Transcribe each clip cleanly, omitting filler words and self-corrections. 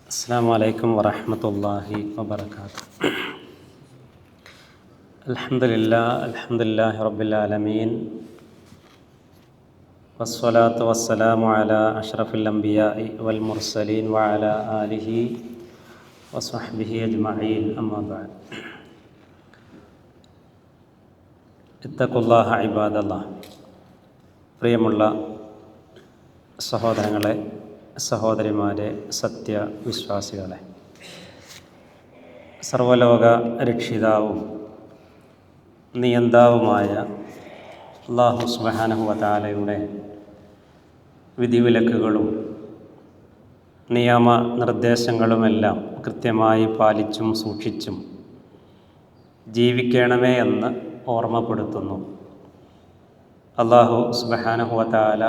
അസ്സലാമു അലൈക്കും വറഹ്മത്തുള്ളാഹി വബറകാതുഹു. അൽഹംദുലില്ലാഹി റബ്ബിൽ ആലമീൻ വസ്സലാത്തു വസ്സലാമു അലാ അഷ്റഫിൽ അംബിയാഇ വൽ മുർസലീൻ വഅലാ ആലിഹി വസ്വഹ്ബിഹി അജ്മഈൻ. അമ്മാ ബഅദ്. ഇത്തഖുല്ലാഹ ഇബാദല്ലാഹ്. പ്രിയമുള്ള സഹോദരങ്ങളെ, സഹോദരിമാരെ, സത്യവിശ്വാസികളെ, സർവലോക രക്ഷിതാവും നിയന്താവുമായ അല്ലാഹു സുബ്ഹാനഹു വ തആലയുടെ വിധിവിലക്കുകളും നിയമ നിർദ്ദേശങ്ങളുമെല്ലാം കൃത്യമായി പാലിച്ചും സൂക്ഷിച്ചും ജീവിക്കണമേ എന്ന് ഓർമ്മപ്പെടുത്തുന്നു. അല്ലാഹു സുബ്ഹാനഹു വ തആല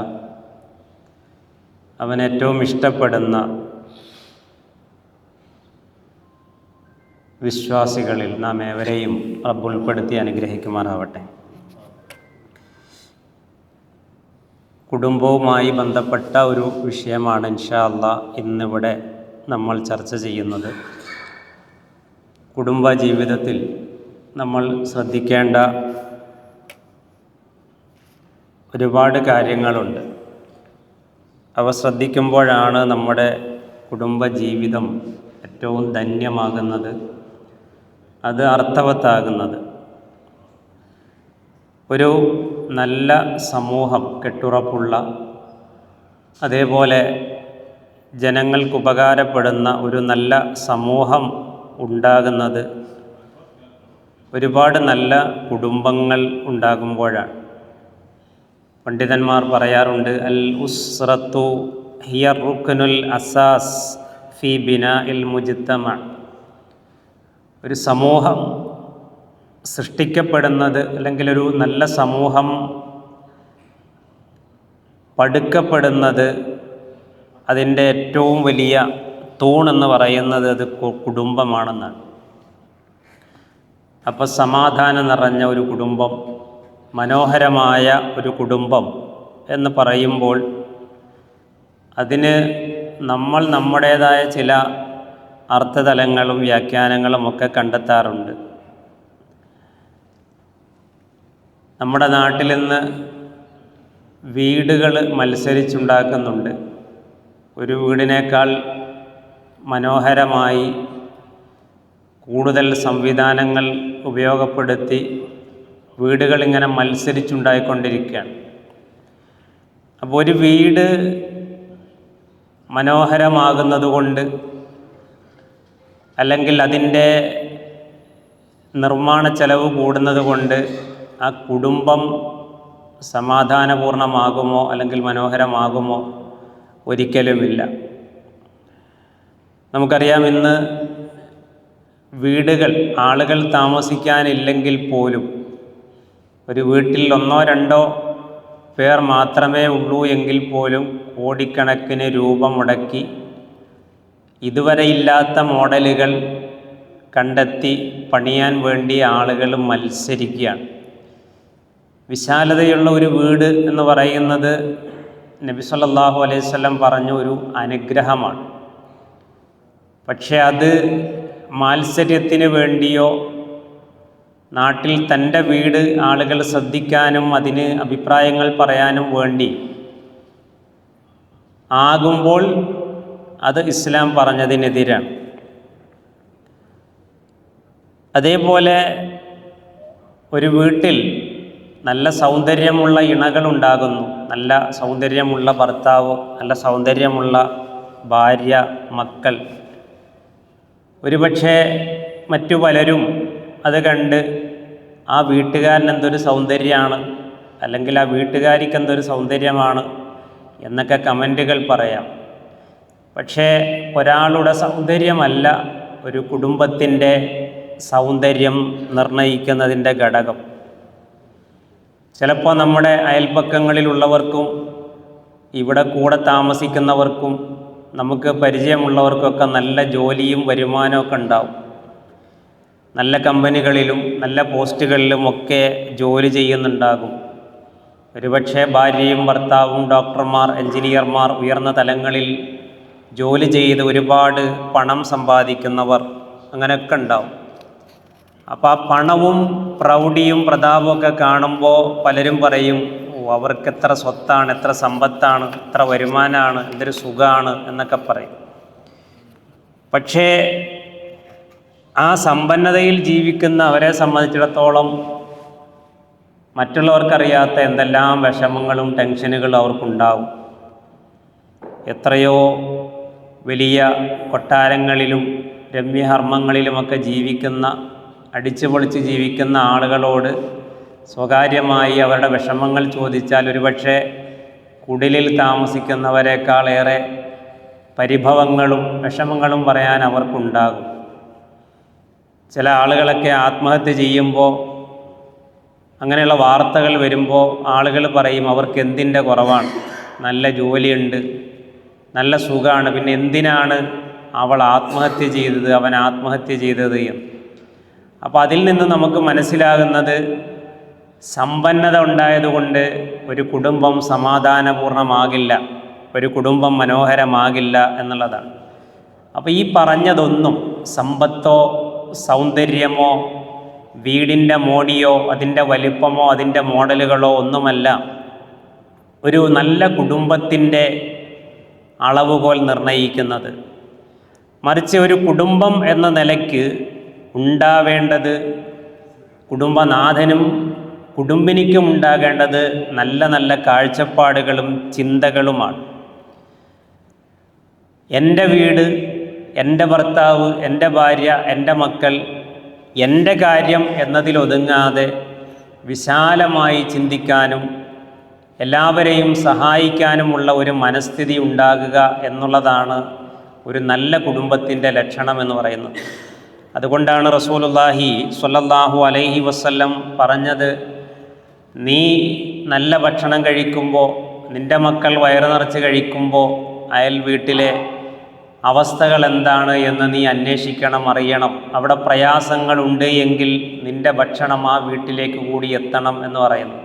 അവൻ ഏറ്റവും ഇഷ്ടപ്പെടുന്ന വിശ്വാസികളിൽ നാം ഏവരെയും റബ്ബ് ഉൾപ്പെടുത്തി അനുഗ്രഹിക്കുമാറാവട്ടെ. കുടുംബവുമായി ബന്ധപ്പെട്ട ഒരു വിഷയമാണ് ഇൻഷാ അല്ലാഹ് ഇന്നിവിടെ നമ്മൾ ചർച്ച ചെയ്യുന്നത്. കുടുംബ ജീവിതത്തിൽ നമ്മൾ ശ്രദ്ധിക്കേണ്ട ഒരുപാട് കാര്യങ്ങളുണ്ട്. അവ ശ്രദ്ധിക്കുമ്പോഴാണ് നമ്മുടെ കുടുംബജീവിതം ഏറ്റവും ധന്യമാകുന്നത്, അത് അർത്ഥവത്താകുന്നത്. ഒരു നല്ല സമൂഹം, കെട്ടുറപ്പുള്ള, അതേപോലെ ജനങ്ങൾക്ക് ഉപകാരപ്പെടുന്ന ഒരു നല്ല സമൂഹം ഉണ്ടാകുന്നത് ഒരുപാട് നല്ല കുടുംബങ്ങൾ ഉണ്ടാകുമ്പോഴാണ്. പണ്ഡിതന്മാർ പറയാറുണ്ട്, അൽ ഉസ്റത്തു ഹിയ റുക്നുൽ അസാസ് ഫി ബിനാഇൽ മുജ്തമ. ഒരു സമൂഹം സൃഷ്ടിക്കപ്പെടുന്നത്, അല്ലെങ്കിൽ ഒരു നല്ല സമൂഹം പടുക്കപ്പെടുന്നത്, അതിൻ്റെ ഏറ്റവും വലിയ തൂണെന്ന് പറയുന്നത് അത് കുടുംബമാണെന്നാണ്. അപ്പോൾ സമാധാനം നിറഞ്ഞ ഒരു കുടുംബം, മനോഹരമായ ഒരു കുടുംബം എന്ന് പറയുമ്പോൾ അതിന് നമ്മൾ നമ്മുടേതായ ചില അർത്ഥതലങ്ങളും വ്യാഖ്യാനങ്ങളും ഒക്കെ കണ്ടെത്താറുണ്ട്. നമ്മുടെ നാട്ടിൽ നിന്ന് വീടുകൾ മത്സരിച്ചുണ്ടാക്കുന്നുണ്ട്. ഒരു വീടിനേക്കാൾ മനോഹരമായി കൂടുതൽ സംവിധാനങ്ങൾ ഉപയോഗപ്പെടുത്തി വീടുകൾ ഇങ്ങനെ മത്സരിച്ചുണ്ടായിക്കൊണ്ടിരിക്കുകയാണ്. അപ്പോൾ ഒരു വീട് മനോഹരമാകുന്നത് കൊണ്ട്, അല്ലെങ്കിൽ അതിൻ്റെ നിർമ്മാണ ചെലവ് കൂടുന്നത് കൊണ്ട് ആ കുടുംബം സമാധാനപൂർണമാകുമോ അല്ലെങ്കിൽ മനോഹരമാകുമോ? ഒരിക്കലുമില്ല. നമുക്കറിയാം, ഇന്ന് വീടുകൾ ആളുകൾ താമസിക്കാനില്ലെങ്കിൽ പോലും ഒരു വീട്ടിൽ ഒന്നോ രണ്ടോ പേർ മാത്രമേ ഉള്ളൂ എങ്കിൽ പോലും കോടിക്കണക്കിന് രൂപ മുടക്കി ഇതുവരെ ഇല്ലാത്ത മോഡലുകൾ കണ്ടെത്തി പണിയാൻ വേണ്ടി ആളുകൾ മത്സരിക്കുകയാണ്. വിശാലതയുള്ള ഒരു വീട് എന്ന് പറയുന്നത് നബി സല്ലല്ലാഹു അലൈഹി വസല്ലം പറഞ്ഞ ഒരു അനുഗ്രഹമാണ്. പക്ഷേ അത് മാത്സര്യത്തിന് വേണ്ടിയോ നാട്ടിൽ തൻ്റെ വീട് ആളുകൾ ശ്രദ്ധിക്കാനും അതിന് അഭിപ്രായങ്ങൾ പറയാനും വേണ്ടി ആകുമ്പോൾ അത് ഇസ്ലാം പറഞ്ഞതിനെതിരാണ്. അതേപോലെ ഒരു വീട്ടിൽ നല്ല സൗന്ദര്യമുള്ള ഇണകളുണ്ടാകുന്നു, നല്ല സൗന്ദര്യമുള്ള ഭർത്താവ്, നല്ല സൗന്ദര്യമുള്ള ഭാര്യ, മക്കൾ. ഒരുപക്ഷെ മറ്റു പലരും അത് കണ്ട് ആ വീട്ടുകാരൻ എന്തൊരു സൗന്ദര്യമാണ്, അല്ലെങ്കിൽ ആ വീട്ടുകാരിക്ക് എന്തൊരു സൗന്ദര്യമാണ് എന്നൊക്കെ കമൻറ്റുകൾ പറയാം. പക്ഷേ ഒരാളുടെ സൗന്ദര്യമല്ല ഒരു കുടുംബത്തിൻ്റെ സൗന്ദര്യം നിർണ്ണയിക്കുന്നതിൻ്റെ ഘടകം. ചിലപ്പോൾ നമ്മുടെ അയൽപക്കങ്ങളിലുള്ളവർക്കും ഇവിടെ കൂടെ താമസിക്കുന്നവർക്കും നമുക്ക് പരിചയമുള്ളവർക്കൊക്കെ നല്ല ജോലിയും വരുമാനമൊക്കെ ഉണ്ടാവും. നല്ല കമ്പനികളിലും നല്ല പോസ്റ്റുകളിലുമൊക്കെ ജോലി ചെയ്യുന്നുണ്ടാകും. ഒരുപക്ഷെ ഭാര്യയും ഭർത്താവും ഡോക്ടർമാർ, എൻജിനീയർമാർ, ഉയർന്ന തലങ്ങളിൽ ജോലി ചെയ്ത് ഒരുപാട് പണം സമ്പാദിക്കുന്നവർ, അങ്ങനെയൊക്കെ ഉണ്ടാവും. അപ്പോൾ ആ പണവും പ്രൗഢിയും പ്രതാപവും ഒക്കെ കാണുമ്പോൾ പലരും പറയും, ഓ അവർക്ക് എത്ര സ്വത്താണ്, എത്ര സമ്പത്താണ്, എത്ര വരുമാനമാണ്, എന്തൊരു സുഖമാണ് എന്നൊക്കെ പറയും. പക്ഷേ ആ സമ്പന്നതയിൽ ജീവിക്കുന്ന അവരെ സംബന്ധിച്ചിടത്തോളം മറ്റുള്ളവർക്കറിയാത്ത എന്തെല്ലാം വിഷമങ്ങളും ടെൻഷനുകളും അവർക്കുണ്ടാവും. എത്രയോ വലിയ കൊട്ടാരങ്ങളിലും രമ്യഹർമ്മങ്ങളിലുമൊക്കെ ജീവിക്കുന്ന, അടിച്ചുപൊളിച്ച് ജീവിക്കുന്ന ആളുകളോട് സ്വകാര്യമായി അവരുടെ വിഷമങ്ങൾ ചോദിച്ചാൽ ഒരുപക്ഷെ കുടിലിൽ താമസിക്കുന്നവരെക്കാളേറെ പരിഭവങ്ങളും വിഷമങ്ങളും പറയാൻ അവർക്കുണ്ടാകും. ചില ആളുകളൊക്കെ ആത്മഹത്യ ചെയ്യുമ്പോൾ, അങ്ങനെയുള്ള വാർത്തകൾ വരുമ്പോൾ ആളുകൾ പറയും അവർക്ക് എന്തിൻ്റെ കുറവാണ്, നല്ല ജോലിയുണ്ട്, നല്ല സുഖമാണ്, പിന്നെ എന്തിനാണ് അവൾ ആത്മഹത്യ ചെയ്തത്, അവൻ ആത്മഹത്യ ചെയ്തത് എന്ന്. അപ്പോൾ അതിൽ നിന്ന് നമുക്ക് മനസ്സിലാകുന്നത് സമ്പന്നത ഉണ്ടായതുകൊണ്ട് ഒരു കുടുംബം സമാധാനപൂർണ്ണമാകില്ല, ഒരു കുടുംബം മനോഹരമാകില്ല എന്നുള്ളതാണ്. അപ്പോൾ ഈ പറഞ്ഞതൊന്നും സമ്പത്തോ സൗന്ദര്യമോ വീടിൻ്റെ മോടിയോ അതിൻ്റെ വലിപ്പമോ അതിൻ്റെ മോഡലുകളോ ഒന്നുമല്ല ഒരു നല്ല കുടുംബത്തിൻ്റെ അളവുകോൽ നിർണ്ണയിക്കുന്നത്. മറിച്ച് ഒരു കുടുംബം എന്ന നിലയ്ക്ക് ഉണ്ടാവേണ്ടത്, കുടുംബനാഥനും കുടുംബിനിക്കും ഉണ്ടാകേണ്ടത് നല്ല നല്ല കാഴ്ചപ്പാടുകളും ചിന്തകളുമാണ്. എൻ്റെ വീട്, എൻ്റെ ഭർത്താവ്, എൻ്റെ ഭാര്യ, എൻ്റെ മക്കൾ, എൻ്റെ കാര്യം എന്നതിലൊതുങ്ങാതെ വിശാലമായി ചിന്തിക്കാനും എല്ലാവരെയും സഹായിക്കാനുമുള്ള ഒരു മനസ്ഥിതി ഉണ്ടാകുക എന്നുള്ളതാണ് ഒരു നല്ല കുടുംബത്തിൻ്റെ ലക്ഷണമെന്ന് പറയുന്നത്. അതുകൊണ്ടാണ് റസൂലുള്ളാഹി സ്വല്ലല്ലാഹു അലൈഹി വസല്ലം പറഞ്ഞത്, നീ നല്ല ഭക്ഷണം കഴിക്കുമ്പോൾ, നിൻ്റെ മക്കൾ വയറ് നിറച്ച് കഴിക്കുമ്പോൾ അയൽ വീട്ടിലെ അവസ്ഥകൾ എന്താണ് എന്ന് നീ അന്വേഷിക്കണം, അറിയണം. അവിടെ പ്രയാസങ്ങളുണ്ട് എങ്കിൽ നിൻ്റെ ഭക്ഷണം ആ വീട്ടിലേക്ക് കൂടി എത്തണം എന്ന് പറയുന്നു.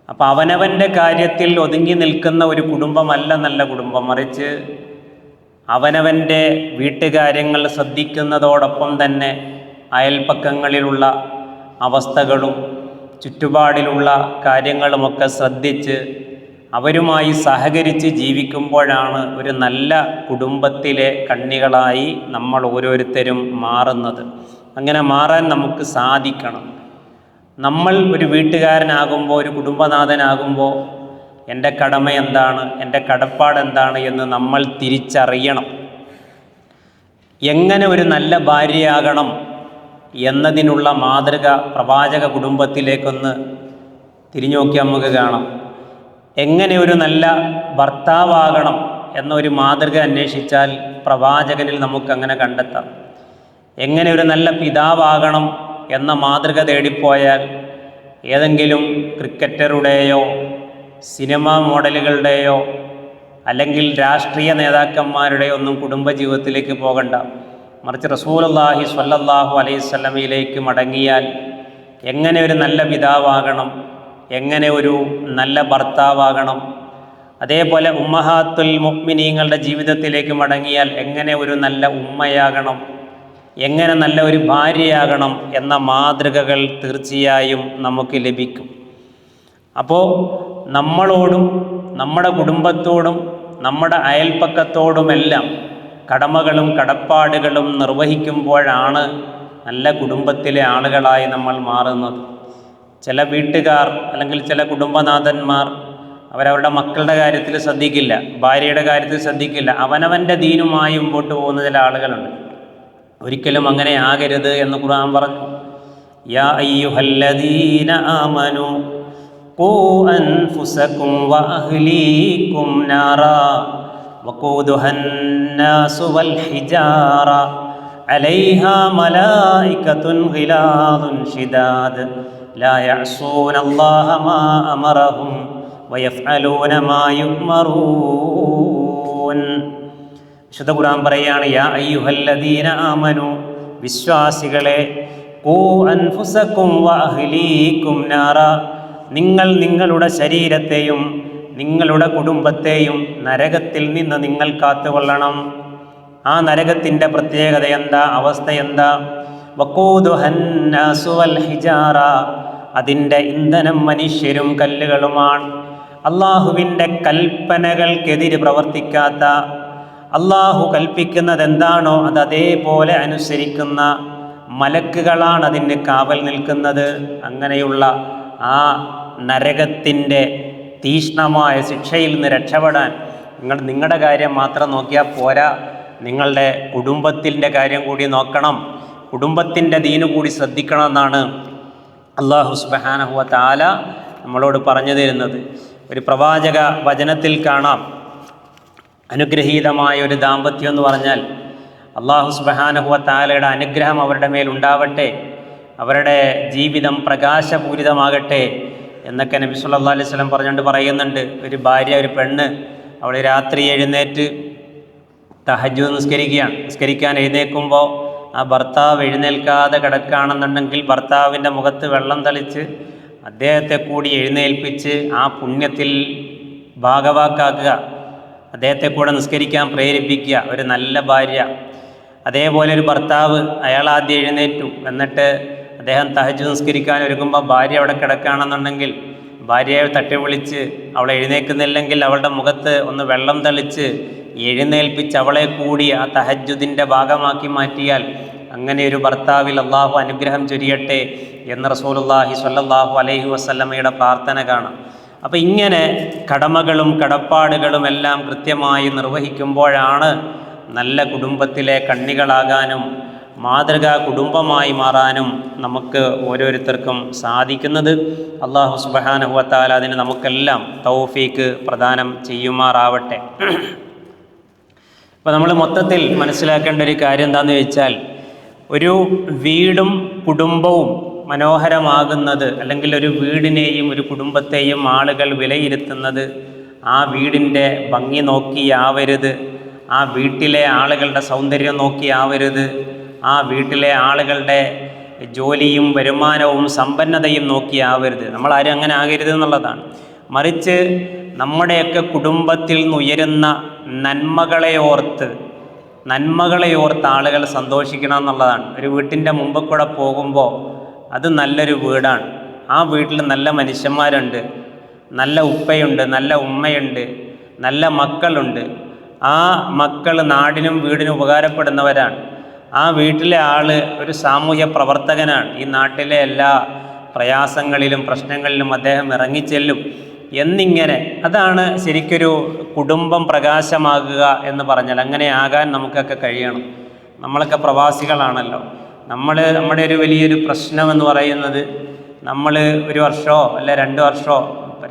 അപ്പോൾ അവനവൻ്റെ കാര്യത്തിൽ ഒതുങ്ങി നിൽക്കുന്ന ഒരു കുടുംബമല്ല നല്ല കുടുംബം. മറിച്ച് അവനവൻ്റെ വീട്ടുകാര്യങ്ങൾ ശ്രദ്ധിക്കുന്നതോടൊപ്പം തന്നെ അയൽപ്പക്കങ്ങളിലുള്ള അവസ്ഥകളും ചുറ്റുപാടിലുള്ള കാര്യങ്ങളുമൊക്കെ ശ്രദ്ധിച്ച് അവരുമായി സഹകരിച്ച് ജീവിക്കുമ്പോഴാണ് ഒരു നല്ല കുടുംബത്തിലെ കണ്ണികളായി നമ്മൾ ഓരോരുത്തരും മാറുന്നത്. അങ്ങനെ മാറാൻ നമുക്ക് സാധിക്കണം. നമ്മൾ ഒരു വീട്ടുകാരനാകുമ്പോൾ, ഒരു കുടുംബനാഥനാകുമ്പോൾ എൻ്റെ കടമ എന്താണ്, എൻ്റെ കടപ്പാട് എന്താണ് എന്ന് നമ്മൾ തിരിച്ചറിയണം. എങ്ങനെ ഒരു നല്ല ഭാര്യയാകണം എന്നതിനുള്ള മാതൃക പ്രവാചക കുടുംബത്തിലേക്കൊന്ന് തിരിഞ്ഞു നോക്കി നമുക്ക് കാണാം. എങ്ങനെ ഒരു നല്ല ഭർത്താവാകണം എന്നൊരു മാതൃക അന്വേഷിച്ചാൽ പ്രവാചകനിൽ നമുക്കങ്ങനെ കണ്ടെത്താം. എങ്ങനെ ഒരു നല്ല പിതാവാകണം എന്ന മാതൃക തേടിപ്പോയാൽ ഏതെങ്കിലും ക്രിക്കറ്ററുടെയോ സിനിമാ മോഡലുകളുടെയോ അല്ലെങ്കിൽ രാഷ്ട്രീയ നേതാക്കന്മാരുടെയോ ഒന്നും കുടുംബജീവിതത്തിലേക്ക് പോകണ്ട. മറിച്ച് റസൂലുള്ളാഹി സ്വല്ലല്ലാഹു അലൈഹി വസല്ലമയിലേക്ക് മടങ്ങിയാൽ എങ്ങനെ ഒരു നല്ല പിതാവാകണം, എങ്ങനെ ഒരു നല്ല ഭർത്താവാകണം, അതേപോലെ ഉമ്മഹാത്തുൽ മുഅ്മിനീങ്ങളുടെ ജീവിതത്തിലേക്ക് മടങ്ങിയാൽ എങ്ങനെ ഒരു നല്ല ഉമ്മയാകണം, എങ്ങനെ നല്ല ഒരു ഭാര്യയാകണം എന്ന മാതൃകകൾ തീർച്ചയായും നമുക്ക് ലഭിക്കും. അപ്പോൾ നമ്മളോടും നമ്മുടെ കുടുംബത്തോടും നമ്മുടെ അയൽപ്പക്കത്തോടുമെല്ലാം കടമകളും കടപ്പാടുകളും നിർവഹിക്കുമ്പോഴാണ് നല്ല കുടുംബത്തിലെ ആളുകളായി നമ്മൾ മാറുന്നത്. ചില വീട്ടുകാർ അല്ലെങ്കിൽ ചില കുടുംബനാഥന്മാർ അവരവരുടെ മക്കളുടെ കാര്യത്തിൽ ശ്രദ്ധിക്കില്ല, ഭാര്യയുടെ കാര്യത്തിൽ ശ്രദ്ധിക്കില്ല, അവനവൻ്റെ ദീനുമായി മുമ്പോട്ട് പോകുന്ന ചില ആളുകളുണ്ട്. ഒരിക്കലും അങ്ങനെ ആകരുത് എന്ന് ഖുർആൻ പറഞ്ഞു. യാ അയ്യുഹല്ലദീന ആമനു ഖൂ അൻഫുസകും വഅഹ്ലീകും നാറാ വഖൂദുഹന്നാസു വൽ ഹിജാറ അലൈഹാ മലായികത്തുൻ ഗിലാദുൻ ശിദാദ് ലാ യഅസൂനല്ലാഹ മാ അമറഹും വയഫ്അലൂന മാ യുഅ്മറൂൻ. വിശുദ്ധ ഖുർആൻ പറയുകയാണ്, യാ അയ്യുഹല്ലദീന ആമനു, വിശ്വാസികളെ, ഖൂ അൻഫുസകും വഅഹ്ലീകും നാറ, നിങ്ങൾ നിങ്ങളുടെ ശരീരത്തെയും നിങ്ങളുടെ കുടുംബത്തെയും നരകത്തിൽ നിന്ന് നിങ്ങൾ കാത്തുകൊള്ളണം. ആ നരകത്തിൻ്റെ പ്രത്യേകത എന്താ, അവസ്ഥ എന്താ? വഖൂദുഹന്നാസു വൽ ഹിജാറ, അതിൻ്റെ ഇന്ധനം മനുഷ്യരും കല്ലുകളുമാണ്. അള്ളാഹുവിൻ്റെ കൽപ്പനകൾക്കെതിരെ പ്രവർത്തിക്കാത്ത, അള്ളാഹു കൽപ്പിക്കുന്നത് എന്താണോ അത് അതേപോലെ അനുസരിക്കുന്ന മലക്കുകളാണ് അതിന് കാവൽ നിൽക്കുന്നത്. അങ്ങനെയുള്ള ആ നരകത്തിൻ്റെ തീക്ഷ്ണമായ ശിക്ഷയിൽ നിന്ന് രക്ഷപ്പെടാൻ നിങ്ങളുടെ കാര്യം മാത്രം നോക്കിയാൽ പോരാ, നിങ്ങളുടെ കുടുംബത്തിൻ്റെ കാര്യം കൂടി നോക്കണം, കുടുംബത്തിൻ്റെ ദീന് കൂടി ശ്രദ്ധിക്കണമെന്നാണ് അല്ലാഹു സുബ്ഹാനഹു വ തആല നമ്മളോട് പറഞ്ഞു തരുന്നത്. ഒരു പ്രവാചക വചനത്തിൽ കാണാം, അനുഗ്രഹീതമായ ഒരു ദാമ്പത്യം എന്ന് പറഞ്ഞാൽ അല്ലാഹു സുബ്ഹാനഹു വ തആലയുടെ അനുഗ്രഹം അവരുടെ മേൽ ഉണ്ടാവട്ടെ, അവരുടെ ജീവിതം പ്രകാശപൂരിതമാകട്ടെ എന്നൊക്കെ നബി സല്ലല്ലാഹു അലൈഹി വസല്ലം പറഞ്ഞുകൊണ്ട് പറയുന്നുണ്ട്. ഒരു ഭാര്യ, ഒരു പെണ്ണ്, അവൾ രാത്രി എഴുന്നേറ്റ് തഹജ്ജുദ് നിസ്കരിക്കാൻ എഴുന്നേൽക്കുമ്പോൾ ആ ഭർത്താവ് എഴുന്നേൽക്കാതെ കിടക്കുകയാണെന്നുണ്ടെങ്കിൽ ഭർത്താവിൻ്റെ മുഖത്ത് വെള്ളം തളിച്ച് അദ്ദേഹത്തെ കൂടി എഴുന്നേൽപ്പിച്ച് ആ പുണ്യത്തിൽ ഭാഗവാക്കാക്കുക, അദ്ദേഹത്തെ കൂടെ നിസ്കരിക്കാൻ പ്രേരിപ്പിക്കുക, ഒരു നല്ല ഭാര്യ. അതേപോലെ ഒരു ഭർത്താവ്, അയാൾ ആദ്യം എഴുന്നേറ്റു, എന്നിട്ട് അദ്ദേഹം തഹജ്ജുദ് നിസ്കരിക്കാൻ ഒരുങ്ങുമ്പോൾ ഭാര്യ അവിടെ കിടക്കുകയാണെന്നുണ്ടെങ്കിൽ ഭാര്യയെ തട്ടി വിളിച്ച് അവളെ എഴുന്നേൽക്കുന്നില്ലെങ്കിൽ അവളുടെ മുഖത്ത് ഒന്ന് വെള്ളം തളിച്ച് എഴുന്നേൽപ്പിച്ച് അവളെ കൂടി ആ തഹജ്ജുദിൻ്റെ ഭാഗമാക്കി മാറ്റിയാൽ അങ്ങനെ ഒരു ഭർത്താവിൽ അള്ളാഹു അനുഗ്രഹം ചൊരിയട്ടെ എന്ന് റസൂലുള്ളാഹി സ്വല്ലല്ലാഹു അലൈഹി വസല്ലമയുടെ പ്രാർത്ഥന കാണാം. അപ്പോൾ ഇങ്ങനെ കടമകളും കടപ്പാടുകളും എല്ലാം കൃത്യമായി നിർവഹിക്കുമ്പോഴാണ് നല്ല കുടുംബത്തിലെ കണ്ണികളാകാനും മാതൃകാ കുടുംബമായി മാറാനും നമുക്ക് ഓരോരുത്തർക്കും സാധിക്കുന്നത്. അല്ലാഹു സുബ്ഹാനഹു വ തആല അതിന് നമുക്കെല്ലാം തൗഫീക്ക് പ്രദാനം ചെയ്യുമാറാവട്ടെ. അപ്പോൾ നമ്മൾ മൊത്തത്തിൽ മനസ്സിലാക്കേണ്ട ഒരു കാര്യം എന്താണെന്ന് ചോദിച്ചാൽ, ഒരു വീടും കുടുംബവും മനോഹരമാകുന്നത്, അല്ലെങ്കിൽ ഒരു വീടിനെയും ഒരു കുടുംബത്തെയും ആളുകൾ വിലയിരുത്തുന്നത് ആ വീടിൻ്റെ ഭംഗി നോക്കിയാവരുത്, ആ വീട്ടിലെ ആളുകളുടെ സൗന്ദര്യം നോക്കിയാവരുത്, ആ വീട്ടിലെ ആളുകളുടെ ജോലിയും വരുമാനവും സമ്പന്നതയും നോക്കിയാവരുത്. നമ്മളാരും അങ്ങനെ ആകരുത് എന്നുള്ളതാണ്. മറിച്ച് നമ്മുടെയൊക്കെ കുടുംബത്തിൽ നിന്ന് ഉയരുന്ന നന്മകളെ ഓർത്ത് ആളുകൾ സന്തോഷിക്കണം എന്നുള്ളതാണ്. ഒരു വീട്ടിൻ്റെ മുമ്പ് കൂടെ പോകുമ്പോൾ അത് നല്ലൊരു വീടാണ്, ആ വീട്ടിൽ നല്ല മനുഷ്യന്മാരുണ്ട്, നല്ല ഉപ്പയുണ്ട്, നല്ല ഉമ്മയുണ്ട്, നല്ല മക്കളുണ്ട്, ആ മക്കൾ നാടിനും വീടിനും ഉപകാരപ്പെടുന്നവരാണ്, ആ വീട്ടിലെ ആൾ ഒരു സാമൂഹ്യ പ്രവർത്തകനാണ്, ഈ നാട്ടിലെ എല്ലാ പ്രയാസങ്ങളിലും പ്രശ്നങ്ങളിലും അദ്ദേഹം ഇറങ്ങിച്ചെല്ലും എന്നിങ്ങനെ. അതാണ് ശരിക്കൊരു കുടുംബം പ്രകാശമാകുക എന്ന് പറഞ്ഞാൽ. അങ്ങനെ ആകാൻ നമുക്കൊക്കെ കഴിയണം. നമ്മളൊക്കെ പ്രവാസികളാണല്ലോ. നമ്മുടെ ഒരു വലിയൊരു പ്രശ്നമെന്ന് പറയുന്നത്, നമ്മൾ ഒരു വർഷമോ അല്ല 2 വർഷമോ,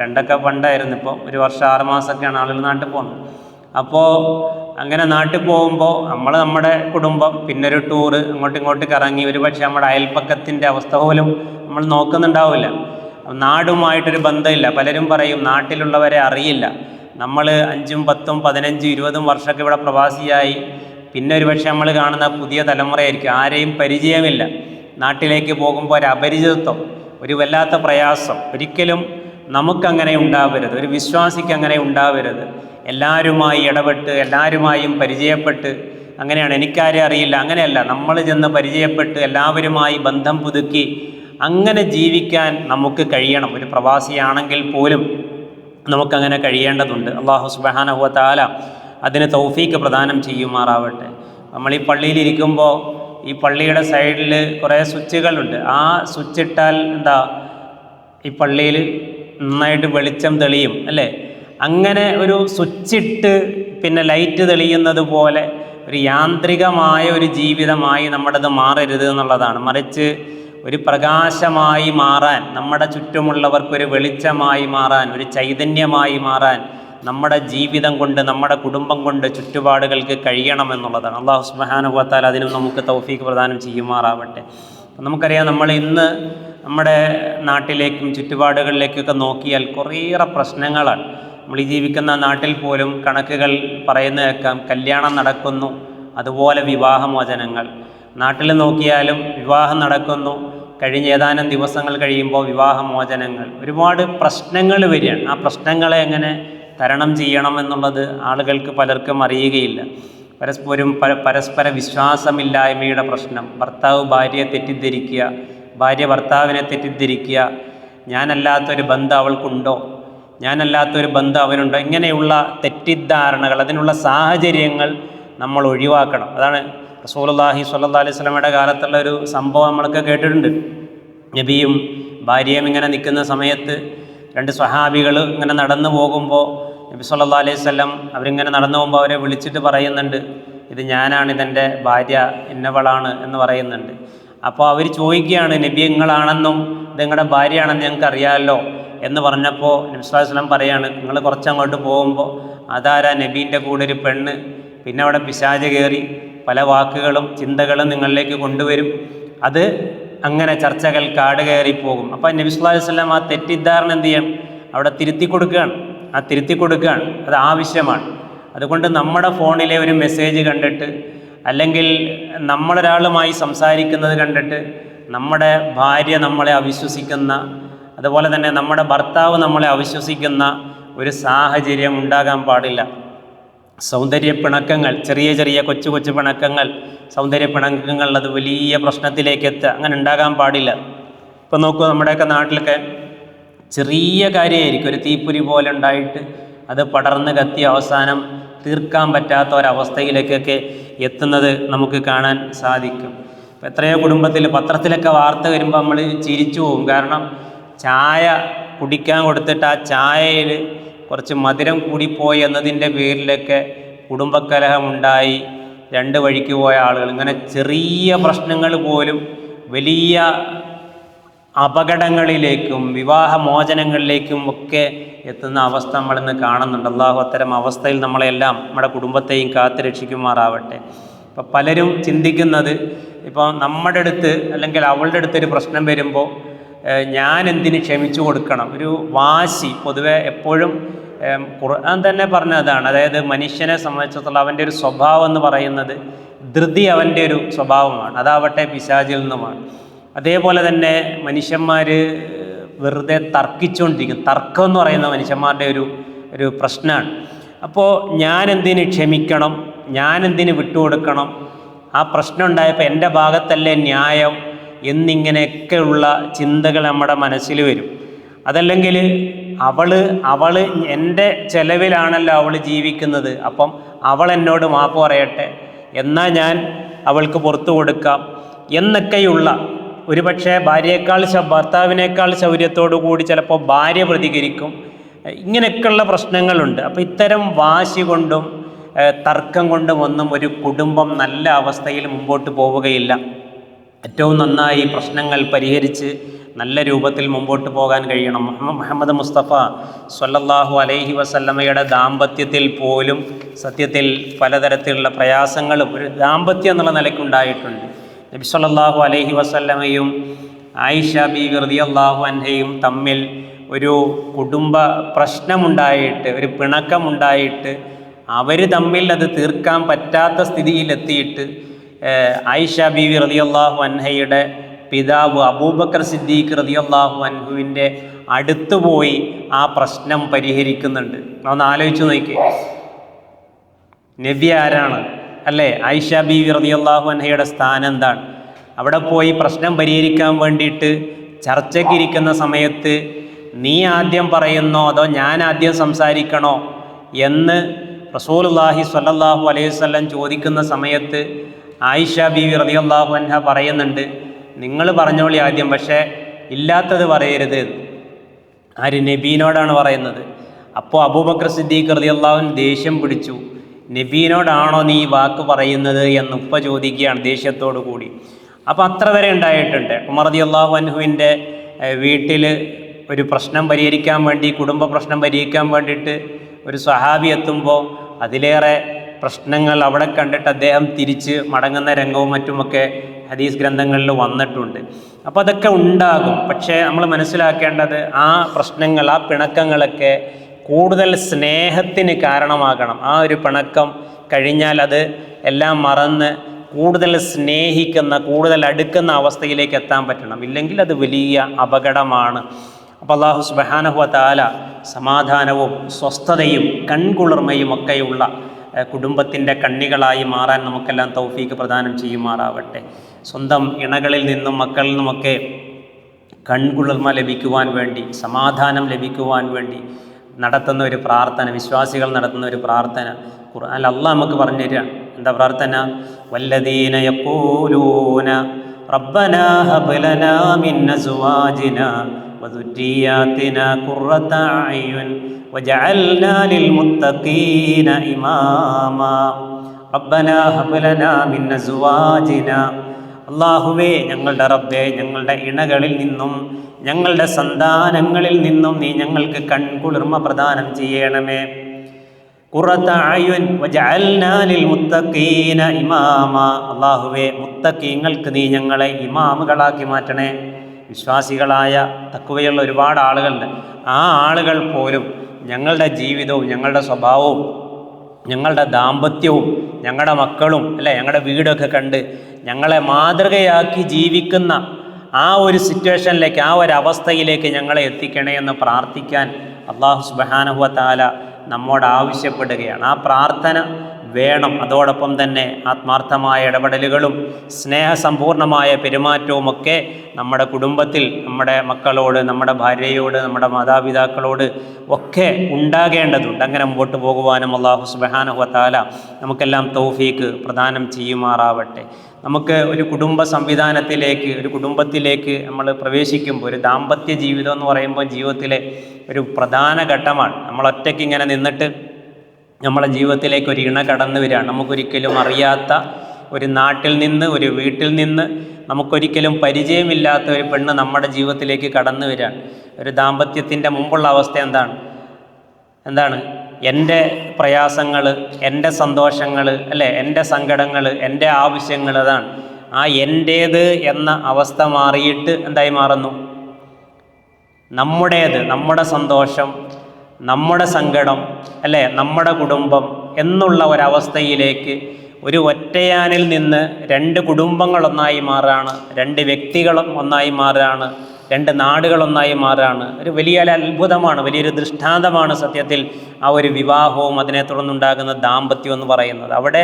രണ്ടൊക്കെ പണ്ടായിരുന്നു, ഇപ്പോൾ 1 വർഷം 6 മാസമൊക്കെയാണ് ആളുകൾ നാട്ടിൽ പോകുന്നത്. അപ്പോൾ അങ്ങനെ നാട്ടിൽ പോകുമ്പോൾ നമ്മുടെ കുടുംബം, പിന്നൊരു ടൂറ്, അങ്ങോട്ട് കറങ്ങി, ഒരു പക്ഷേ നമ്മുടെ അയൽപ്പക്കത്തിൻ്റെ അവസ്ഥ പോലും നമ്മൾ നോക്കുന്നുണ്ടാവില്ല. നാടുമായിട്ടൊരു ബന്ധമില്ല. പലരും പറയും നാട്ടിലുള്ളവരെ അറിയില്ല. നമ്മൾ 5, 10, 15, 20 വർഷമൊക്കെ ഇവിടെ പ്രവാസിയായി, പിന്നെ ഒരു പക്ഷേ നമ്മൾ കാണുന്ന പുതിയ തലമുറയായിരിക്കും, ആരെയും പരിചയമില്ല. നാട്ടിലേക്ക് പോകുമ്പോൾ ഒരു അപരിചിതത്വം, ഒരു വല്ലാത്ത പ്രയാസം. ഒരിക്കലും നമുക്കങ്ങനെ ഉണ്ടാവരുത്, ഒരു വിശ്വാസിക്ക് അങ്ങനെ ഉണ്ടാവരുത്. എല്ലാവരുമായി ഇടപെട്ട് എല്ലാവരുമായും പരിചയപ്പെട്ട്, അങ്ങനെയാണ് എനിക്കാരെ അറിയില്ല, അങ്ങനെയല്ല. നമ്മൾ ചെന്ന് പരിചയപ്പെട്ട് എല്ലാവരുമായി ബന്ധം പുതുക്കി അങ്ങനെ ജീവിക്കാൻ നമുക്ക് കഴിയണം. ഒരു പ്രവാസിയാണെങ്കിൽ പോലും നമുക്കങ്ങനെ കഴിയേണ്ടതുണ്ട്. അല്ലാഹു സുബ്ഹാനഹു വ തആല അതിന് തൗഫീക്ക് പ്രദാനം ചെയ്യുമാറാവട്ടെ. നമ്മൾ ഈ പള്ളിയിലിരിക്കുമ്പോൾ ഈ പള്ളിയുടെ സൈഡിൽ കുറേ സ്വിച്ചുകളുണ്ട്. ആ സ്വിച്ച് ഇട്ടാൽ എന്താ, ഈ പള്ളിയിൽ നന്നായിട്ട് വെളിച്ചം തെളിയും അല്ലേ? അങ്ങനെ ഒരു സ്വിച്ചിട്ട് പിന്നെ ലൈറ്റ് തെളിയുന്നത് പോലെ ഒരു യാന്ത്രികമായ ഒരു ജീവിതമായി നമ്മുടേത് മാറരുത് എന്നുള്ളതാണ്. മറിച്ച് ഒരു പ്രകാശമായി മാറാൻ, നമ്മുടെ ചുറ്റുമുള്ളവർക്കൊരു വെളിച്ചമായി മാറാൻ, ഒരു ചൈതന്യമായി മാറാൻ നമ്മുടെ ജീവിതം കൊണ്ട്, നമ്മുടെ കുടുംബം കൊണ്ട് ചുറ്റുപാടുകൾക്ക് കഴിയണമെന്നുള്ളതാണ്. അല്ലാഹു സുബ്ഹാനഹു വ തആല അതിനും നമുക്ക് തൗഫീക്ക് പ്രദാനം ചെയ്യുമാറാവട്ടെ. നമുക്കറിയാം, നമ്മൾ ഇന്ന് നമ്മുടെ നാട്ടിലേക്കും ചുറ്റുപാടുകളിലേക്കൊക്കെ നോക്കിയാൽ കുറേയേറെ പ്രശ്നങ്ങളാണ്. നമ്മൾ ഈ ജീവിക്കുന്ന നാട്ടിൽ പോലും കണക്കുകൾ പറയുന്ന കേൾക്കാം, കല്യാണം നടക്കുന്നു, അതുപോലെ വിവാഹമോചനങ്ങൾ. നാട്ടിൽ നോക്കിയാലും വിവാഹം നടക്കുന്നു, കഴിഞ്ഞ ഏതാനും ദിവസങ്ങൾ കഴിയുമ്പോൾ വിവാഹമോചനങ്ങൾ, ഒരുപാട് പ്രശ്നങ്ങൾ വരികയാണ്. ആ പ്രശ്നങ്ങളെ എങ്ങനെ തരണം ചെയ്യണം എന്നുള്ളത് ആളുകൾക്ക് പലർക്കും അറിയുകയില്ല. പരസ്പര വിശ്വാസമില്ലായ്മയുടെ പ്രശ്നം, ഭർത്താവ് ഭാര്യയെ തെറ്റിദ്ധരിക്കുക, ഭാര്യ ഭർത്താവിനെ തെറ്റിദ്ധരിക്കുക, ഞാനല്ലാത്തൊരു ബന്ധം അവൾക്കുണ്ടോ, ഞാനല്ലാത്തൊരു ബന്ധം അവനുണ്ടോ, ഇങ്ങനെയുള്ള തെറ്റിദ്ധാരണകൾ, അതിനുള്ള സാഹചര്യങ്ങൾ നമ്മൾ ഒഴിവാക്കണം. അതാണ് റസൂലുള്ളാഹി സ്വല്ലല്ലാഹി അലൈഹി വസല്ലമയുടെ കാലത്തുള്ള ഒരു സംഭവം നമ്മളൊക്കെ കേട്ടിട്ടുണ്ട്. നബിയും ഭാര്യയും ഇങ്ങനെ നിൽക്കുന്ന സമയത്ത് രണ്ട് സ്വഹാബികൾ ഇങ്ങനെ നടന്നു പോകുമ്പോൾ നബി സ്വല്ലല്ലാഹി അലൈഹി വസല്ലം അവരിങ്ങനെ നടന്നു പോകുമ്പോൾ അവരെ വിളിച്ചിട്ട് പറയുന്നുണ്ട്, ഇത് ഞാനാണ്, ഇതെൻ്റെ ഭാര്യ ഇന്നവളാണ് എന്ന് പറയുന്നുണ്ട്. അപ്പോൾ അവർ ചോദിക്കുകയാണ്, നബി നിങ്ങളാണെന്നും ഇത് നിങ്ങളുടെ ഭാര്യയാണെന്ന് ഞങ്ങൾക്ക് അറിയാമല്ലോ എന്ന് പറഞ്ഞപ്പോൾ നബി സ്വല്ലല്ലാഹി അലൈഹി വസല്ലം പറയാണ്, നിങ്ങൾ കുറച്ചങ്ങോട്ട് പോകുമ്പോൾ അതാരാ നബീൻ്റെ കൂടെ ഒരു പെണ്ണ്, പിന്നെ അവിടെ പിശാച് കയറി പല വാക്കുകളും ചിന്തകളും നിങ്ങളിലേക്ക് കൊണ്ടുവരും, അത് അങ്ങനെ ചർച്ചകൾ കാട് കയറിപ്പോകും. അപ്പോൾ നബി സല്ലല്ലാഹു അലൈഹി വസല്ലം ആ തെറ്റിദ്ധാരണ എന്ത് ചെയ്യണം, അവിടെ തിരുത്തി കൊടുക്കുകയാണ്. അത് ആവശ്യമാണ്. അതുകൊണ്ട് നമ്മുടെ ഫോണിലെ ഒരു മെസ്സേജ് കണ്ടിട്ട്, അല്ലെങ്കിൽ നമ്മളൊരാളുമായി സംസാരിക്കുന്നത് കണ്ടിട്ട് നമ്മുടെ ഭാര്യ നമ്മളെ അവിശ്വസിക്കുന്ന, അതുപോലെ തന്നെ നമ്മുടെ ഭർത്താവ് നമ്മളെ അവിശ്വസിക്കുന്ന ഒരു സാഹചര്യം ഉണ്ടാകാൻ പാടില്ല. സൗന്ദര്യ പിണക്കങ്ങൾ, ചെറിയ ചെറിയ കൊച്ചു കൊച്ചു പിണക്കങ്ങൾ, സൗന്ദര്യ പിണക്കങ്ങൾ, അത് വലിയ പ്രശ്നത്തിലേക്ക് എത്തുക, അങ്ങനെ ഉണ്ടാകാൻ പാടില്ല. ഇപ്പം നോക്കൂ, നമ്മുടെയൊക്കെ നാട്ടിലൊക്കെ ചെറിയ കാര്യമായിരിക്കും, ഒരു തീപ്പൊരി പോലെ ഉണ്ടായിട്ട് അത് പടർന്ന് കത്തി അവസാനം തീർക്കാൻ പറ്റാത്ത ഒരവസ്ഥയിലേക്കൊക്കെ എത്തുന്നത് നമുക്ക് കാണാൻ സാധിക്കും. ഇപ്പം എത്രയോ കുടുംബത്തിൽ പത്രത്തിലൊക്കെ വാർത്ത വരുമ്പോൾ നമ്മൾ ചിരിച്ചു പോകും. കാരണം ചായ കുടിക്കാൻ കൊടുത്തിട്ട് ആ ചായയിൽ കുറച്ച് മധുരം കൂടിപ്പോയി എന്നതിൻ്റെ പേരിലൊക്കെ കുടുംബക്കലഹമുണ്ടായി രണ്ട് വഴിക്ക് പോയ ആളുകൾ, ഇങ്ങനെ ചെറിയ പ്രശ്നങ്ങൾ പോലും വലിയ അപകടങ്ങളിലേക്കും വിവാഹമോചനങ്ങളിലേക്കും ഒക്കെ എത്തുന്ന അവസ്ഥ നമ്മളിന്ന് കാണുന്നുണ്ട്. അല്ലാഹു അത്തരം അവസ്ഥയിൽ നമ്മളെല്ലാം നമ്മുടെ കുടുംബത്തെയും കാത്തു രക്ഷിക്കുമാറാവട്ടെ. ഇപ്പം പലരും ചിന്തിക്കുന്നത്, ഇപ്പോൾ നമ്മുടെ അടുത്ത് അല്ലെങ്കിൽ അവളുടെ അടുത്തൊരു പ്രശ്നം വരുമ്പോൾ ഞാൻ എന്തിന് ക്ഷമിച്ചു കൊടുക്കണം, ഒരു വാശി. പൊതുവെ എപ്പോഴും ഖുർആൻ തന്നെ പറഞ്ഞതാണ്, അതായത് മനുഷ്യനെ സംബന്ധിച്ചിടത്തോളം അവൻ്റെ ഒരു സ്വഭാവം എന്ന് പറയുന്നത് ധൃതി അവൻ്റെ ഒരു സ്വഭാവമാണ്, അതാവട്ടെ പിശാചിൽ നിന്നുമാണ്. അതേപോലെ തന്നെ മനുഷ്യന്മാർ വെറുതെ തർക്കിച്ചുകൊണ്ടിരിക്കും. തർക്കം എന്ന് പറയുന്ന മനുഷ്യന്മാരുടെ ഒരു പ്രശ്നമാണ്. അപ്പോൾ ഞാൻ എന്തിന് ക്ഷമിക്കണം, ഞാൻ എന്തിന് വിട്ടുകൊടുക്കണം, ആ പ്രശ്നം ഉണ്ടായപ്പോൾ എൻ്റെ ഭാഗത്തല്ലേ ന്യായം എന്നിങ്ങനെയൊക്കെയുള്ള ചിന്തകൾ നമ്മുടെ മനസ്സിൽ വരും. അതല്ലെങ്കിൽ അവൾ എൻ്റെ ചെലവിലാണല്ലോ അവൾ ജീവിക്കുന്നത്, അപ്പം അവൾ എന്നോട് മാപ്പ് പറയട്ടെ, എന്നാൽ ഞാൻ അവൾക്ക് പുറത്തു കൊടുക്കാം എന്നൊക്കെയുള്ള, ഒരുപക്ഷെ ഭർത്താവിനേക്കാൾ ശൗര്യത്തോടു കൂടി ചിലപ്പോൾ ഭാര്യ പ്രതികരിക്കും. ഇങ്ങനെയൊക്കെയുള്ള പ്രശ്നങ്ങളുണ്ട്. അപ്പോൾ ഇത്തരം വാശി കൊണ്ടും തർക്കം കൊണ്ടും ഒന്നും ഒരു കുടുംബം നല്ല അവസ്ഥയിൽ മുമ്പോട്ട് പോവുകയില്ല. ഏറ്റവും നന്നായി പ്രശ്നങ്ങൾ പരിഹരിച്ച് നല്ല രൂപത്തിൽ മുമ്പോട്ട് പോകാൻ കഴിയണം. മുഹമ്മദ് മുസ്തഫ സ്വല്ലല്ലാഹു അലൈഹി വസല്ലമയുടെ ദാമ്പത്യത്തിൽ പോലും സത്യത്തിൽ പലതരത്തിലുള്ള പ്രയാസങ്ങളും ഒരു ദാമ്പത്യം എന്നുള്ള നിലയ്ക്കുണ്ടായിട്ടുണ്ട്. നബി സ്വല്ലല്ലാഹു അലൈഹി വസല്ലമയും ആയിഷ ബീവി റളിയല്ലാഹു അൻഹയും തമ്മിൽ ഒരു കുടുംബ പ്രശ്നമുണ്ടായിട്ട്, ഒരു പിണക്കമുണ്ടായിട്ട്, അവർ തമ്മിൽ അത് തീർക്കാൻ പറ്റാത്ത സ്ഥിതിയിലെത്തിയിട്ട് ആയിഷ ബീവി റളിയല്ലാഹു അൻഹയുടെ പിതാവ് അബൂബക്കർ സിദ്ദീഖ് റളിയല്ലാഹു അൻഹുവിൻ്റെ അടുത്ത് പോയി ആ പ്രശ്നം പരിഹരിക്കുന്നുണ്ട്. ഒന്ന് ആലോചിച്ച് നോക്കിയേ, നബി ആരാണ് അല്ലേ? ആയിഷ ബീവി റളിയല്ലാഹു അൻഹയുടെ സ്ഥാനം എന്താണ്? അവിടെ പോയി പ്രശ്നം പരിഹരിക്കാൻ വേണ്ടിയിട്ട് ചർച്ചയ്ക്കിരിക്കുന്ന സമയത്ത് നീ ആദ്യം പറയുന്നോ അതോ ഞാൻ ആദ്യം സംസാരിക്കണോ എന്ന് റസൂലുള്ളാഹി സ്വല്ലല്ലാഹു അലൈഹി വസല്ലം ചോദിക്കുന്ന സമയത്ത് ആയിഷ ബീവി റളിയല്ലാഹു അൻഹ പറയുന്നുണ്ട്, നിങ്ങൾ പറഞ്ഞോളി ആദ്യം, പക്ഷേ ഇല്ലാത്തത് പറയരുത്. ആര്? നബീനോടാണ് പറയുന്നത്. അപ്പോൾ അബൂബക്കർ സിദ്ദീഖ് റളിയല്ലാഹു അൻഹു ദേഷ്യം പിടിച്ചു. നബീനോടാണോ നീ വാക്ക് പറയുന്നത് എന്ന് ഉപ്പ ചോദിക്കുകയാണ് ദേഷ്യത്തോടു കൂടി. അപ്പോൾ അത്ര വരെ ഉണ്ടായിട്ടുണ്ട്. ഉമർ റളിയല്ലാഹു അൻഹുവിൻ്റെ വീട്ടിൽ ഒരു പ്രശ്നം പരിഹരിക്കാൻ വേണ്ടി, കുടുംബ പ്രശ്നം പരിഹരിക്കാൻ വേണ്ടിയിട്ട് ഒരു സ്വഹാബി എത്തുമ്പോൾ അതിലേറെ പ്രശ്നങ്ങൾ അവിടെ കണ്ടിട്ട് അദ്ദേഹം തിരിച്ച് മടങ്ങുന്ന രംഗവും മറ്റുമൊക്കെ ഹദീസ് ഗ്രന്ഥങ്ങളിൽ വന്നിട്ടുണ്ട്. അപ്പോൾ അതൊക്കെ ഉണ്ടാകും. പക്ഷേ നമ്മൾ മനസ്സിലാക്കേണ്ടത് ആ പ്രശ്നങ്ങൾ, ആ പിണക്കങ്ങളൊക്കെ കൂടുതൽ സ്നേഹത്തിന് കാരണമാകണം. ആ ഒരു പിണക്കം കഴിഞ്ഞാൽ അത് എല്ലാം മറന്ന് കൂടുതൽ സ്നേഹിക്കുന്ന, കൂടുതൽ അടുക്കുന്ന അവസ്ഥയിലേക്ക് എത്താൻ പറ്റണം. ഇല്ലെങ്കിൽ അത് വലിയ അപകടമാണ്. അപ്പോൾ അല്ലാഹു സുബ്ഹാനഹു വ തആല സമാധാനവും സ്വസ്ഥതയും കൺകുളിർമയും ഒക്കെയുള്ള കുടുംബത്തിൻ്റെ കണ്ണികളായി മാറാൻ നമുക്കെല്ലാം തൗഫീക്ക് പ്രദാനം ചെയ്യുമാറാവട്ടെ. സ്വന്തം ഇണകളിൽ നിന്നും മക്കളിൽ നിന്നുമൊക്കെ കൺകുളിർമ ലഭിക്കുവാൻ വേണ്ടി, സമാധാനം ലഭിക്കുവാൻ വേണ്ടി നടത്തുന്ന ഒരു പ്രാർത്ഥന, വിശ്വാസികൾ നടത്തുന്ന ഒരു പ്രാർത്ഥന ഖുർആനിൽ അല്ലാഹ് നമുക്ക് പറഞ്ഞു തരികയാണ്. എന്താ പ്രാർത്ഥന? വല്ലദീന യഖൂലൂന റബ്ബനാ ഹബ് ലനാ മിൻ അസ്വാജിനാ വദുരിയാതിനാ ഖുർറത അയ്യുൻ വജഅൽനാ ലിൽമുത്തഖീന ഇമാമാ. റബ്ബനാ ഹബ് ലനാ മിൻ അസ്വാജിനാ, അല്ലാഹുവേ ഞങ്ങളുടെ റബ്ബേ, ഞങ്ങളുടെ ഇണകളിൽ നിന്നും ഞങ്ങളുടെ സന്താനങ്ങളിൽ നിന്നും നീ ഞങ്ങൾക്ക് കൺകുളിർമ പ്രദാനം ചെയ്യണമേ. ഖുർറത അയ്യുൻ വജഅൽനാ ലിൽമുത്തഖീന ഇമാമാ, അല്ലാഹുവേ മുത്തഖീങ്ങൾക്ക് നീ ഞങ്ങളെ ഇമാമുകളാക്കി മാറ്റണേ. വിശ്വാസികളായ തഖ്വയുള്ള ഒരുപാട് ആളുകളുണ്ട്. ആ ആളുകൾ പോലും ഞങ്ങളുടെ ജീവിതവും ഞങ്ങളുടെ സ്വഭാവവും ഞങ്ങളുടെ ദാമ്പത്യവും ഞങ്ങളുടെ മക്കളും അല്ലേ, ഞങ്ങളുടെ വീടൊക്കെ കണ്ട് ഞങ്ങളെ മാതൃകയാക്കി ജീവിക്കുന്ന ആ ഒരു സിറ്റുവേഷനിലേക്ക്, ആ ഒരു അവസ്ഥയിലേക്ക് ഞങ്ങളെ എത്തിക്കണേ എന്ന് പ്രാർത്ഥിക്കാൻ അല്ലാഹു സുബ്ഹാനഹു വ തആല നമ്മോട് ആവശ്യപ്പെടുകയാണ്. ആ പ്രാർത്ഥന വേണം. അതോടൊപ്പം തന്നെ ആത്മാർത്ഥമായ ഇടപെടലുകളും സ്നേഹസമ്പൂർണമായ പെരുമാറ്റവുമൊക്കെ നമ്മുടെ കുടുംബത്തിൽ, നമ്മുടെ മക്കളോട്, നമ്മുടെ ഭാര്യയോട്, നമ്മുടെ മാതാപിതാക്കളോട് ഒക്കെ ഉണ്ടാകേണ്ടതുണ്ട്. അങ്ങനെ മുമ്പോട്ട് പോകുവാനും അല്ലാഹു സുബ്ഹാനഹു വ തആല നമുക്കെല്ലാം തൗഫീക്ക് പ്രദാനം ചെയ്യുമാറാവട്ടെ. നമുക്ക് ഒരു കുടുംബ സംവിധാനത്തിലേക്ക്, ഒരു കുടുംബത്തിലേക്ക് നമ്മൾ പ്രവേശിക്കുമ്പോൾ, ഒരു ദാമ്പത്യ ജീവിതം എന്ന് പറയുമ്പോൾ ജീവിതത്തിലെ ഒരു പ്രധാന ഘട്ടമാണ്. നമ്മൾ ഒറ്റയ്ക്ക് ഇങ്ങനെ നിന്നിട്ട് നമ്മളെ ജീവിതത്തിലേക്ക് ഒരു ഇണ കടന്നു വരികയാണ്. നമുക്കൊരിക്കലും അറിയാത്ത ഒരു നാട്ടിൽ നിന്ന്, ഒരു വീട്ടിൽ നിന്ന് നമുക്കൊരിക്കലും പരിചയമില്ലാത്ത ഒരു പെണ്ണ് നമ്മുടെ ജീവിതത്തിലേക്ക് കടന്നു വരികയാണ്. ഒരു ദാമ്പത്യത്തിൻ്റെ മുമ്പുള്ള അവസ്ഥ എന്താണ്? എൻ്റെ പ്രയാസങ്ങൾ, എൻ്റെ സന്തോഷങ്ങൾ അല്ലേ, എൻ്റെ സങ്കടങ്ങൾ, എൻ്റെ ആവശ്യങ്ങൾ, അതാണ്. ആ എൻ്റേത് എന്ന അവസ്ഥ മാറിയിട്ട് എന്തായി മാറുന്നു? നമ്മുടേത്, നമ്മുടെ സന്തോഷം, നമ്മുടെ സങ്കടം അല്ലേ, നമ്മുടെ കുടുംബം എന്നുള്ള ഒരവസ്ഥയിലേക്ക് ഒരു ഒറ്റയാനിൽ നിന്ന് രണ്ട് കുടുംബങ്ങളൊന്നായി മാറുകയാണ്, രണ്ട് വ്യക്തികളും ഒന്നായി മാറുകയാണ്, രണ്ട് നാടുകളൊന്നായി മാറുകയാണ്. ഒരു വലിയ അത്ഭുതമാണ്, വലിയൊരു ദൃഷ്ടാന്തമാണ് സത്യത്തിൽ ആ ഒരു വിവാഹവും അതിനെ തുടർന്നുണ്ടാകുന്ന ദാമ്പത്യം എന്ന് പറയുന്നത്. അവിടെ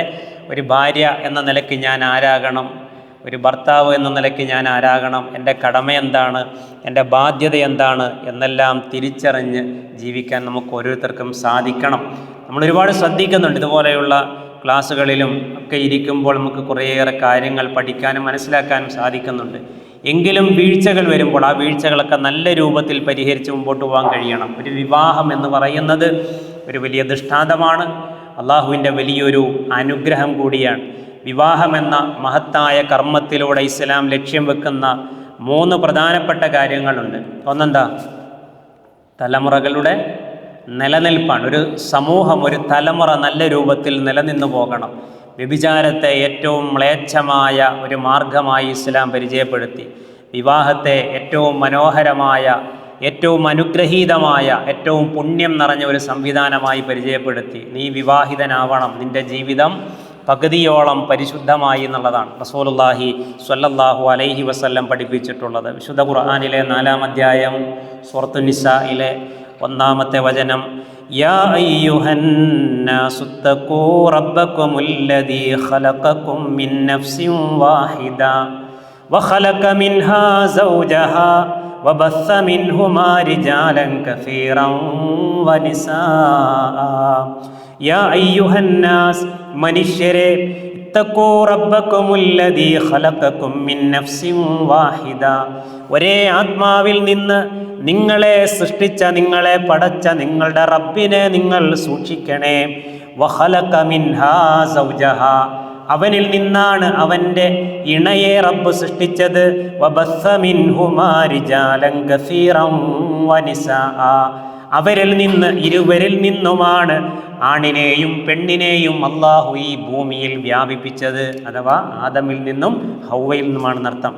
ഒരു ഭാര്യ എന്ന നിലയ്ക്ക് ഞാൻ ആരാകണം, ഒരു ഭർത്താവ് എന്ന നിലയ്ക്ക് ഞാൻ ആരാകണം, എൻ്റെ കടമ എന്താണ്, എൻ്റെ ബാധ്യത എന്താണ് എന്നെല്ലാം തിരിച്ചറിഞ്ഞ് ജീവിക്കാൻ നമുക്ക് ഓരോരുത്തർക്കും സാധിക്കണം. നമ്മൾ ഒരുപാട് ശ്രദ്ധിക്കുന്നുണ്ട്. ഇതുപോലെയുള്ള ക്ലാസ്സുകളിലും ഒക്കെ ഇരിക്കുമ്പോൾ നമുക്ക് കുറേയേറെ കാര്യങ്ങൾ പഠിക്കാനും മനസ്സിലാക്കാനും സാധിക്കുന്നുണ്ട്. എങ്കിലും വീഴ്ചകൾ വരുമ്പോൾ ആ വീഴ്ചകളൊക്കെ നല്ല രൂപത്തിൽ പരിഹരിച്ച് മുമ്പോട്ട് പോകാൻ കഴിയണം. ഒരു വിവാഹം എന്ന് പറയുന്നത് ഒരു വലിയ ദൃഷ്ടാന്തമാണ്, അള്ളാഹുവിൻ്റെ വലിയൊരു അനുഗ്രഹം കൂടിയാണ്. വിവാഹമെന്ന മഹത്തായ കർമ്മത്തിലൂടെ ഇസ്ലാം ലക്ഷ്യം വെക്കുന്ന 3 പ്രധാനപ്പെട്ട കാര്യങ്ങളുണ്ട്. ഒന്നെന്താ? തലമുറകളുടെ നിലനിൽപ്പാണ്. ഒരു സമൂഹം, ഒരു തലമുറ നല്ല രൂപത്തിൽ നിലനിന്നു പോകണം. വ്യഭിചാരത്തെ ഏറ്റവും മ്ലേച്ഛമായ ഒരു മാർഗമായി ഇസ്ലാം പരിചയപ്പെടുത്തി. വിവാഹത്തെ ഏറ്റവും മനോഹരമായ, ഏറ്റവും അനുഗ്രഹീതമായ, ഏറ്റവും പുണ്യം നിറഞ്ഞ ഒരു സംവിധാനമായി പരിചയപ്പെടുത്തി. നീ വിവാഹിതനാവണം, നിൻ്റെ ജീവിതം പകുതിയോളം പരിശുദ്ധമായി എന്നുള്ളതാണ് റസൂലുള്ളാഹി സ്വല്ലല്ലാഹു അലൈഹി വസല്ലം പഠിപ്പിച്ചിട്ടുള്ളത്. വിശുദ്ധ ഖുർആനിലെ 4-ാം അധ്യായം സൂറത്തു നിസായിലെ 1-ാമത്തെ വചനം, യാ അയ്യുഹന്നാസു തഖൂ റബ്ബകുമുല്ലദീ ഖലഖകും മിൻ നഫ്സിൻ വാഹിദ വഖലഖ മിൻഹാ സൗജഹാ വബസ്സ മിൻഹുമാ റിജാലൻ കസീറൻ വനിസാഅ. യാ അയ്യുഹന്നാസ്, മനുഷ്യരെ, ഇത്തഖൂ റബ്ബകുമുല്ലദീ ഖലഖകും മിൻ നഫ്സിൻ വാഹിദ, ഒരേ ആത്മാവിൽ നിന്ന് നിങ്ങളെ സൃഷ്ടിച്ച, നിങ്ങളെ പടച്ച നിങ്ങളുടെ റബ്ബിനെ നിങ്ങൾ സൂക്ഷിക്കണേ. വഖലഖ മിൻഹാ സൗജഹാ, അവനിൽ നിന്നാണ് അവൻ്റെ ഇണയെ റബ്ബ് സൃഷ്ടിച്ചത്. വബസ്സ മിൻഹുമാ റിജാലൻ കസീറൻ വനിസാഅ, അവരിൽ നിന്ന്, ഇരുവരിൽ നിന്നുമാണ് ആണിനെയും പെണ്ണിനെയും അള്ളാഹു ഈ ഭൂമിയിൽ വ്യാപിപ്പിച്ചത്. അഥവാ ആദമിൽ നിന്നും ഹൗവയിൽ നിന്നുമാണ് എന്നർത്ഥം.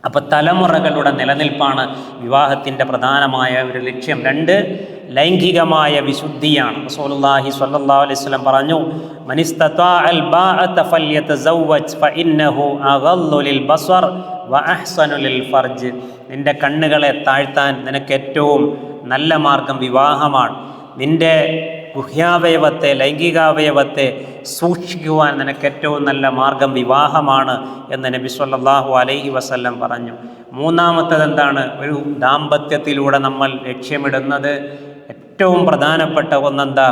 അപ്പോൾ തലമുറകളുടെ നിലനിൽപ്പാണ് വിവാഹത്തിൻ്റെ പ്രധാനമായ ഒരു ലക്ഷ്യം. 2, ലൈംഗികമായ വിശുദ്ധിയാണ്. റസൂലുള്ളാഹി സ്വല്ലല്ലാഹു അലൈഹി വസല്ലം പറഞ്ഞു, മനിസ്തതാഅൽ ബാഅത ഫല്യതസവ്വജ് ഫഇന്നഹു അഗല്ലു ലിൽ ബസർ വഅഹ്സനു ലിൽ ഫർജ്. നിന്റെ കണ്ണുകളെ താഴ്ത്താൻ നിനക്ക് ഏറ്റവും നല്ല മാർഗം വിവാഹമാണ്. നിന്റെ ഗുഹ്യാവയവത്തെ, ലൈംഗികാവയവത്തെ സൂക്ഷിക്കുവാൻ നിനക്ക് ഏറ്റവും നല്ല മാർഗം വിവാഹമാണ് എന്ന് നബി സല്ലല്ലാഹു അലൈഹി വസല്ലം പറഞ്ഞു. മൂന്നാമത്തത് എന്താണ്? ഒരു ദാമ്പത്യത്തിലൂടെ നമ്മൾ ലക്ഷ്യമിടുന്നത് ഏറ്റവും പ്രധാനപ്പെട്ട ഒന്നെന്താ?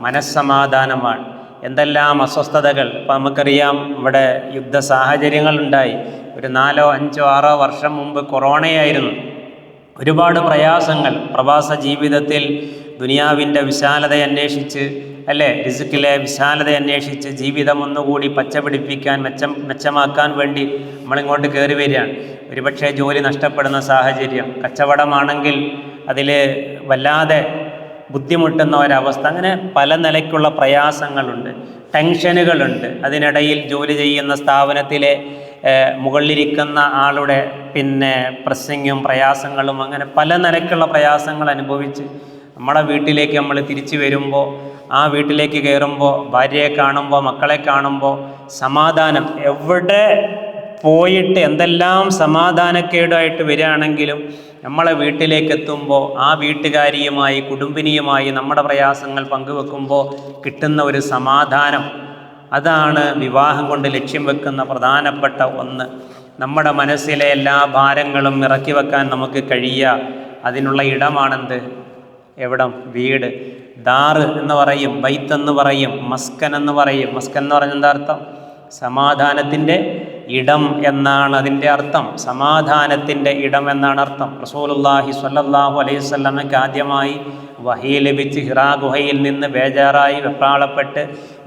മനസ്സമാധാനമാണ്. എന്തെല്ലാം അസ്വസ്ഥതകൾ ഇപ്പം നമുക്കറിയാം. ഇവിടെ യുദ്ധ സാഹചര്യങ്ങളുണ്ടായി. ഒരു 4, 5, 6 വർഷം മുമ്പ് കൊറോണയായിരുന്നു. ഒരുപാട് പ്രയാസങ്ങൾ പ്രവാസ ജീവിതത്തിൽ ദുനിയാവിൻ്റെ വിശാലത അന്വേഷിച്ച്, റിസ്ക്കിലെ വിശാലത അന്വേഷിച്ച് ജീവിതം ഒന്നുകൂടി പച്ചപിടിപ്പിക്കാൻ, മെച്ചമാക്കാൻ വേണ്ടി നമ്മളിങ്ങോട്ട് കയറി വരികയാണ്. ഒരുപക്ഷെ ജോലി നഷ്ടപ്പെടുന്ന സാഹചര്യം, കച്ചവടമാണെങ്കിൽ അതിൽ വല്ലാതെ ബുദ്ധിമുട്ടുന്ന ഒരവസ്ഥ, അങ്ങനെ പല നിലയ്ക്കുള്ള പ്രയാസങ്ങളുണ്ട്, ടെൻഷനുകളുണ്ട്. അതിനിടയിൽ ജോലി ചെയ്യുന്ന സ്ഥാപനത്തിലെ മുകളിലിരിക്കുന്ന ആളുടെ പ്രസ്സിങ്ങും പ്രയാസങ്ങളും, അങ്ങനെ പല നിലയ്ക്കുള്ള പ്രയാസങ്ങൾ അനുഭവിച്ച് നമ്മുടെ വീട്ടിലേക്ക് നമ്മൾ തിരിച്ചു വരുമ്പോൾ, ആ വീട്ടിലേക്ക് കയറുമ്പോൾ, ഭാര്യയെ കാണുമ്പോൾ, മക്കളെ കാണുമ്പോൾ സമാധാനം, എവിടെ പോയിട്ട് എന്തെല്ലാം സമാധാനക്കേടായിട്ട് വരികയാണെങ്കിലും നമ്മളെ വീട്ടിലേക്ക് എത്തുമ്പോൾ ആ വീട്ടുകാരിയുമായി, കുടുംബിനിയുമായി നമ്മുടെ പ്രയാസങ്ങൾ പങ്കുവെക്കുമ്പോൾ കിട്ടുന്ന ഒരു സമാധാനം, അതാണ് വിവാഹം കൊണ്ട് ലക്ഷ്യം വെക്കുന്ന പ്രധാനപ്പെട്ട ഒന്ന്. നമ്മുടെ മനസ്സിലെ എല്ലാ ഭാരങ്ങളും ഇറക്കി വെക്കാൻ നമുക്ക് കഴിയുക, അതിനുള്ള ഇടമാണെന്ത്? എവിടം? വീട്. ദാറ് എന്ന് പറയും, ബൈത്ത് എന്ന് പറയും, മസ്കൻ എന്ന് പറയും. മസ്കൻ എന്ന് പറഞ്ഞാൽ എന്താ അർത്ഥം? സമാധാനത്തിൻ്റെ ഇടം എന്നാണ് അതിൻ്റെ അർത്ഥം. സമാധാനത്തിൻ്റെ ഇടം എന്നാണ് അർത്ഥം. റസൂലുള്ളാഹി സ്വല്ലല്ലാഹു അലൈഹി വസല്ലമയ്ക്ക് ആദ്യമായി വഹി ലഭിച്ച് ഹിറാ ഗുഹയിൽ നിന്ന് ബേജാറായി വെപ്രാളപ്പെട്ട്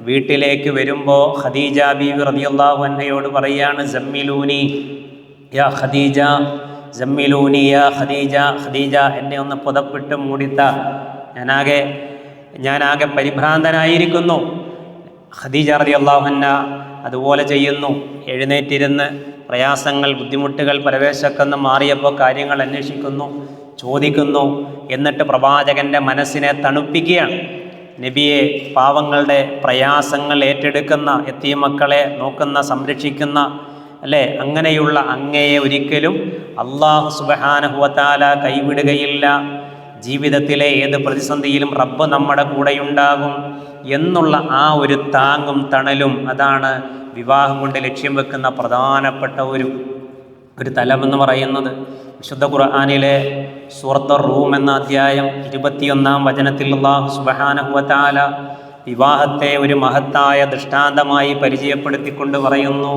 വീട്ടിലേക്ക് വരുമ്പോൾ ഖദീജ ബീവി റളിയല്ലാഹു അൻഹയോട് പറയാണ്, സമ്മിലൂനി യാ ഖദീജ, സമ്മിലൂനി യാ ഖദീജ, ഖദീജ എന്നെ ഒന്ന് പുതപ്പിട്ട് മൂടിത്ത, ഞാനാകെ പരിഭ്രാന്തനായിരിക്കുന്നു. ഖദീജ റളിയല്ലാഹു അൻഹ അതുപോലെ ചെയ്യുന്നു. എഴുന്നേറ്റിരുന്ന് പ്രയാസങ്ങൾ, ബുദ്ധിമുട്ടുകൾ പരവേശക്കെന്ന് മാറിയപ്പോൾ കാര്യങ്ങൾ അന്വേഷിക്കുന്നു, ചോദിക്കുന്നു. എന്നിട്ട് പ്രവാചകൻ്റെ മനസ്സിനെ തണുപ്പിക്കുകയാണ്. നബിയെ, പാവങ്ങളുടെ പ്രയാസങ്ങൾ ഏറ്റെടുക്കുന്ന, യതീം മക്കളെ നോക്കുന്ന, സംരക്ഷിക്കുന്ന, അങ്ങനെയുള്ള അങ്ങയെ ഒരിക്കലും അല്ലാഹു സുബ്ഹാനഹു വ തആല കൈവിടുകയില്ല. ജീവിതത്തിലെ ഏത് പ്രതിസന്ധിയിലും റബ്ബ് നമ്മുടെ കൂടെയുണ്ടാകും എന്നുള്ള ആ ഒരു താങ്ങും തണലും, അതാണ് വിവാഹം കൊണ്ട് ലക്ഷ്യം വെക്കുന്ന പ്രധാനപ്പെട്ട ഒരു തലമെന്ന് പറയുന്നത്. വിശുദ്ധ ഖുർആനിലെ സൂറത്തുർ റൂം എന്ന അധ്യായം 21-ാം വചനത്തിൽ അല്ലാഹു സുബ്ഹാനഹു വ തആല വിവാഹത്തെ ഒരു മഹത്തായ ദൃഷ്ടാന്തമായി പരിചയപ്പെടുത്തിക്കൊണ്ട് പറയുന്നു,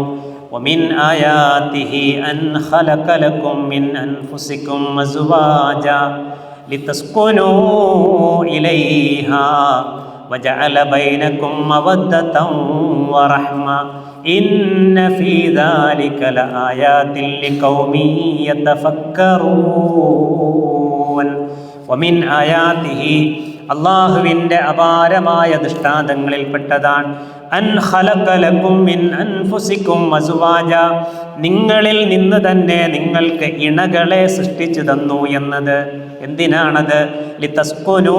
വമിൻ ആയാതിഹി അൻ ഖലഖ ലക്കും മിൻ അൻഫുസികും അസ്വാജ ലിതസ്കുനൂ ഇലൈഹാ വജഅല ബൈനകും മവദ്ദതൻ വറഹ്മ ഇന്ന ഫീ ദാലിക ലആയാതിൻ ലിഖൗമി യതഫക്കറൂൻ. വമിൻ ആയാതിഹി, അല്ലാഹുവിൻ്റെ അപാരമായ ദൃഷ്ടാന്തങ്ങളിൽപ്പെട്ടതാണ് അൻ ഖലഖ ലക്കും മിൻ അൻഫുസികും അസ്വാജ, നിങ്ങളിൽ നിന്ന് തന്നെ നിങ്ങൾക്ക് ഇണകളെ സൃഷ്ടിച്ചു തന്നു എന്നത്. എന്തിനാണത്? ലിതസ്കുനൂ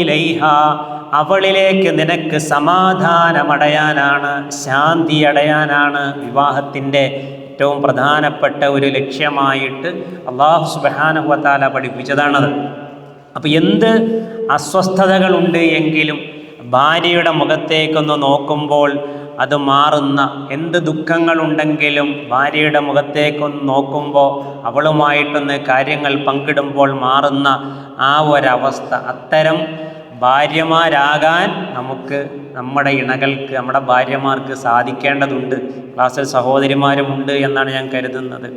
ഇലൈഹാ, അവളിലേക്ക് നിനക്ക് സമാധാനമടയാനാണ്, ശാന്തി അടയാനാണ് വിവാഹത്തിൻ്റെ ഏറ്റവും പ്രധാനപ്പെട്ട ഒരു ലക്ഷ്യമായിട്ട് അല്ലാഹു സുബ്ഹാനഹു വ തആല പഠിപ്പിച്ചതാണത്. അപ്പോൾ എന്ത് അസ്വസ്ഥതകളുണ്ട് എങ്കിലും ഭാര്യയുടെ മുഖത്തേക്കൊന്ന് നോക്കുമ്പോൾ അത് മാറുന്ന, എന്ത് ദുഃഖങ്ങളുണ്ടെങ്കിലും ഭാര്യയുടെ മുഖത്തേക്കൊന്ന് നോക്കുമ്പോൾ, അവളുമായിട്ടൊന്ന് കാര്യങ്ങൾ പങ്കിടുമ്പോൾ മാറുന്ന ആ ഒരവസ്ഥ, അത്തരം ഭാര്യമാരാകാൻ നമുക്ക് നമ്മുടെ ഇണകൾക്ക്, നമ്മുടെ ഭാര്യമാർക്ക് സാധിക്കേണ്ടതുണ്ട്. ക്ലാസ്സിൽ സഹോദരിമാരുമുണ്ട് എന്നാണ് ഞാൻ കരുതുന്നത്.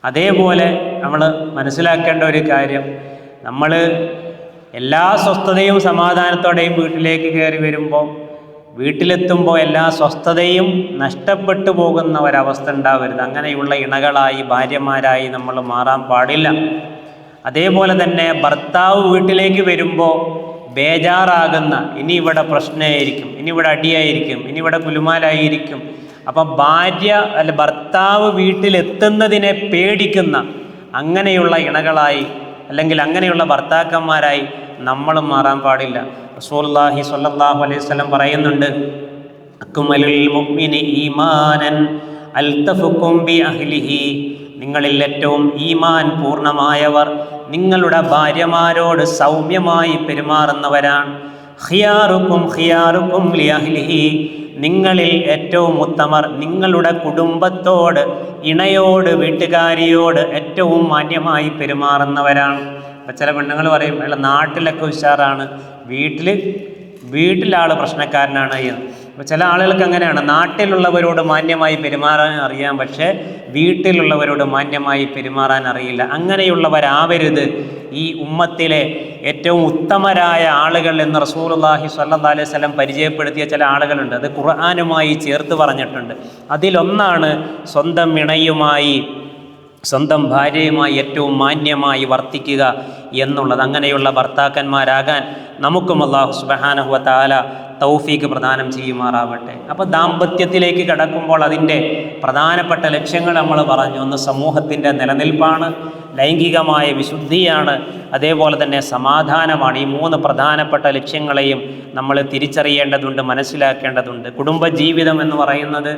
അതേപോലെ നമ്മൾ മനസ്സിലാക്കേണ്ട ഒരു കാര്യം, നമ്മൾ എല്ലാ സ്വസ്ഥതയും സമാധാനത്തോടെയും വീട്ടിലേക്ക് കയറി വരുമ്പോൾ, വീട്ടിലെത്തുമ്പോൾ എല്ലാ സ്വസ്ഥതയും നഷ്ടപ്പെട്ടു പോകുന്ന ഒരവസ്ഥ ഉണ്ടാവരുത്. അങ്ങനെയുള്ള ഇണകളായി, ഭാര്യമാരായി നമ്മൾ മാറാൻ പാടില്ല. അതേപോലെ തന്നെ ഭർത്താവ് വീട്ടിലേക്ക് വരുമ്പോൾ ബേജാറാകുന്ന, ഇനി ഇവിടെ പ്രശ്നമായിരിക്കും, ഇനി ഇവിടെ അടിയായിരിക്കും, ഇനി ഇവിടെ കുലുമാലായിരിക്കും. അപ്പം ഭർത്താവ് വീട്ടിലെത്തുന്നതിനെ പേടിക്കുന്ന അങ്ങനെയുള്ള ഇണകളായി അല്ലെങ്കിൽ അങ്ങനെയുള്ള ഭർത്താക്കന്മാരായി നമ്മളും മാറാൻ പാടില്ല. റസൂലുള്ളാഹി സ്വല്ലല്ലാഹു അലൈഹി വസല്ലം പറയുന്നുണ്ട്, അക്മലുൽ മുഅ്മിനി ഈമാനൻ അൽതഫുക്കും ബി അഹ്ലിഹി, നിങ്ങളിൽ ഏറ്റവും ഈമാൻ പൂർണ്ണമായവർ നിങ്ങളുടെ ഭാര്യമാരോട് സൗമ്യമായി പെരുമാറുന്നവരാണ്. ഖിയാറുക്കും ഖിയാറുക്കും ലി അഹ്ലിഹി, നിങ്ങളിൽ ഏറ്റവും ഉത്തമർ നിങ്ങളുടെ കുടുംബത്തോട്, ഇണയോട്, വീട്ടുകാരിയോട് ഏറ്റവും മാന്യമായി പെരുമാറുന്നവരാണ്. അപ്പം ചില പെണ്ണുങ്ങൾ പറയും, അല്ല നാട്ടിലൊക്കെ ഉഷാറാണ്, വീട്ടിലാൾ പ്രശ്നക്കാരനാണ് എന്ന്. അപ്പോൾ ചില ആളുകൾക്ക് അങ്ങനെയാണ്, നാട്ടിലുള്ളവരോട് മാന്യമായി പെരുമാറാൻ അറിയാം, പക്ഷേ വീട്ടിലുള്ളവരോട് മാന്യമായി പെരുമാറാൻ അറിയില്ല. അങ്ങനെയുള്ളവരാവരുത് ഈ ഉമ്മത്തിലെ ഏറ്റവും ഉത്തമരായ ആളുകൾ എന്ന് റസൂലുള്ളാഹി സ്വല്ലല്ലാഹു അലൈഹി വസല്ലം പരിചയപ്പെടുത്തിയ ചില ആളുകളുണ്ട്. അത് ഖുർആനുമായി ചേർത്ത് പറഞ്ഞിട്ടുണ്ട്. അതിലൊന്നാണ് സ്വന്തം ഇണയുമായി, സ്വന്തം ഭാര്യയുമായി ഏറ്റവും മാന്യമായി വർത്തിക്കുക എന്നുള്ളത്. അങ്ങനെയുള്ള ഭർത്താക്കന്മാരാകാൻ നമുക്കും അല്ലാഹു സുബ്ഹാനഹു വ തആല തൗഫീക്ക് പ്രദാനം ചെയ്യുമാറാവട്ടെ. അപ്പോൾ ദാമ്പത്യത്തിലേക്ക് കടക്കുമ്പോൾ അതിൻ്റെ പ്രധാനപ്പെട്ട ലക്ഷ്യങ്ങൾ നമ്മൾ പറഞ്ഞു. ഒന്ന് സമൂഹത്തിൻ്റെ നിലനിൽപ്പാണ്, ലൈംഗികമായ വിശുദ്ധിയാണ്, അതേപോലെ തന്നെ സമാധാനമാണ്. ഈ 3 പ്രധാനപ്പെട്ട ലക്ഷ്യങ്ങളെയും നമ്മൾ തിരിച്ചറിയേണ്ടതുണ്ട്, മനസ്സിലാക്കേണ്ടതുണ്ട്. കുടുംബജീവിതം എന്ന് പറയുന്നത്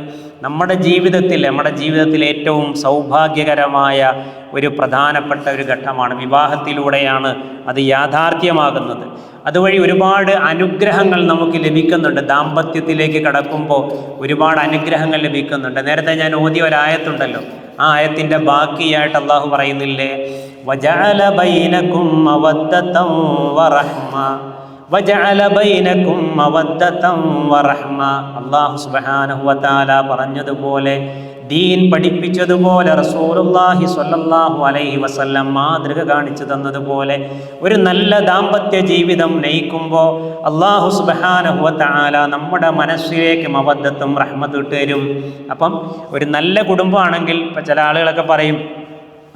നമ്മുടെ ജീവിതത്തിൽ ഏറ്റവും സൗഭാഗ്യകരമായ ഒരു പ്രധാനപ്പെട്ട ഒരു ഘട്ടമാണ്. വിവാഹത്തിലൂടെയാണ് അത് യാഥാർത്ഥ്യമാകുന്നത്. അതുവഴി ഒരുപാട് അനുഗ്രഹങ്ങൾ നമുക്ക് ലഭിക്കുന്നുണ്ട്. ദാമ്പത്യത്തിലേക്ക് കടക്കുമ്പോൾ ഒരുപാട് അനുഗ്രഹങ്ങൾ ലഭിക്കുന്നുണ്ട്. നേരത്തെ ഞാൻ ഓതിയ ഒരായത്തുണ്ടല്ലോ, ആ ആയത്തിൻ്റെ ബാക്കിയായിട്ട് അള്ളാഹു പറയുന്നില്ലേ, വജഅല ബൈനകും മവദ്ദതൻ വറഹ്മ, വജഅല ബൈനകും മവദ്ദതൻ വറഹ്മ. അല്ലാഹു സുബ്ഹാനഹു വ തആല പറഞ്ഞതുപോലെ, ദീൻ പഠിപ്പിച്ചതുപോലെ, റസൂലുള്ളാഹി സ്വല്ലല്ലാഹു അലൈഹി വസല്ലം മാതൃക കാണിച്ചു തന്നതുപോലെ ഒരു നല്ല ദാമ്പത്യ ജീവിതം നയിക്കുമ്പോൾ അല്ലാഹു സുബ്ഹാനഹു വ തആല നമ്മുടെ മനസ്സിലേക്ക് മവദ്ദത്തും റഹ്മത്തും ഇട്ട് തരും. അപ്പം ഒരു നല്ല കുടുംബമാണെങ്കിൽ, ഇപ്പം ചില ആളുകളൊക്കെ പറയും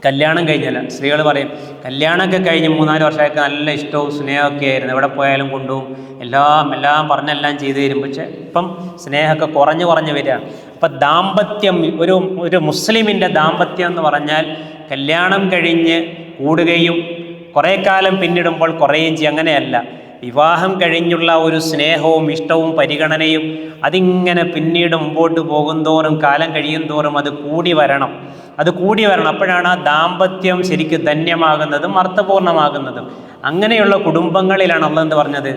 കല്യാണം കഴിഞ്ഞല്ല, സ്ത്രീകൾ പറയും കല്യാണമൊക്കെ കഴിഞ്ഞ് 3-4 വർഷമായിട്ട് നല്ല ഇഷ്ടവും സ്നേഹമൊക്കെ ആയിരുന്നു, എവിടെ പോയാലും കൊണ്ടുപോകും, എല്ലാം പറഞ്ഞെല്ലാം ചെയ്തു തരും. പക്ഷേ ഇപ്പം സ്നേഹമൊക്കെ കുറഞ്ഞു വരികയാണ്. അപ്പം ദാമ്പത്യം, ഒരു മുസ്ലിമിൻ്റെ ദാമ്പത്യം എന്ന് പറഞ്ഞാൽ കല്യാണം കഴിഞ്ഞ് കൂടുകയും കുറേ കാലം പിന്നിടുമ്പോൾ കുറയുകയും ചെയ്യും. അങ്ങനെയല്ല, വിവാഹം കഴിഞ്ഞുള്ള ഒരു സ്നേഹവും ഇഷ്ടവും പരിഗണനയും അതിങ്ങനെ പിന്നീട് മുമ്പോട്ട് പോകുന്തോറും, കാലം കഴിയും തോറും അത് കൂടി വരണം. അപ്പോഴാണ് ആ ദാമ്പത്യം ശരിക്കും ധന്യമാകുന്നതും അർത്ഥപൂർണമാകുന്നതും. അങ്ങനെയുള്ള കുടുംബങ്ങളിലാണ് അല്ലാഹു എന്ത് പറഞ്ഞത്,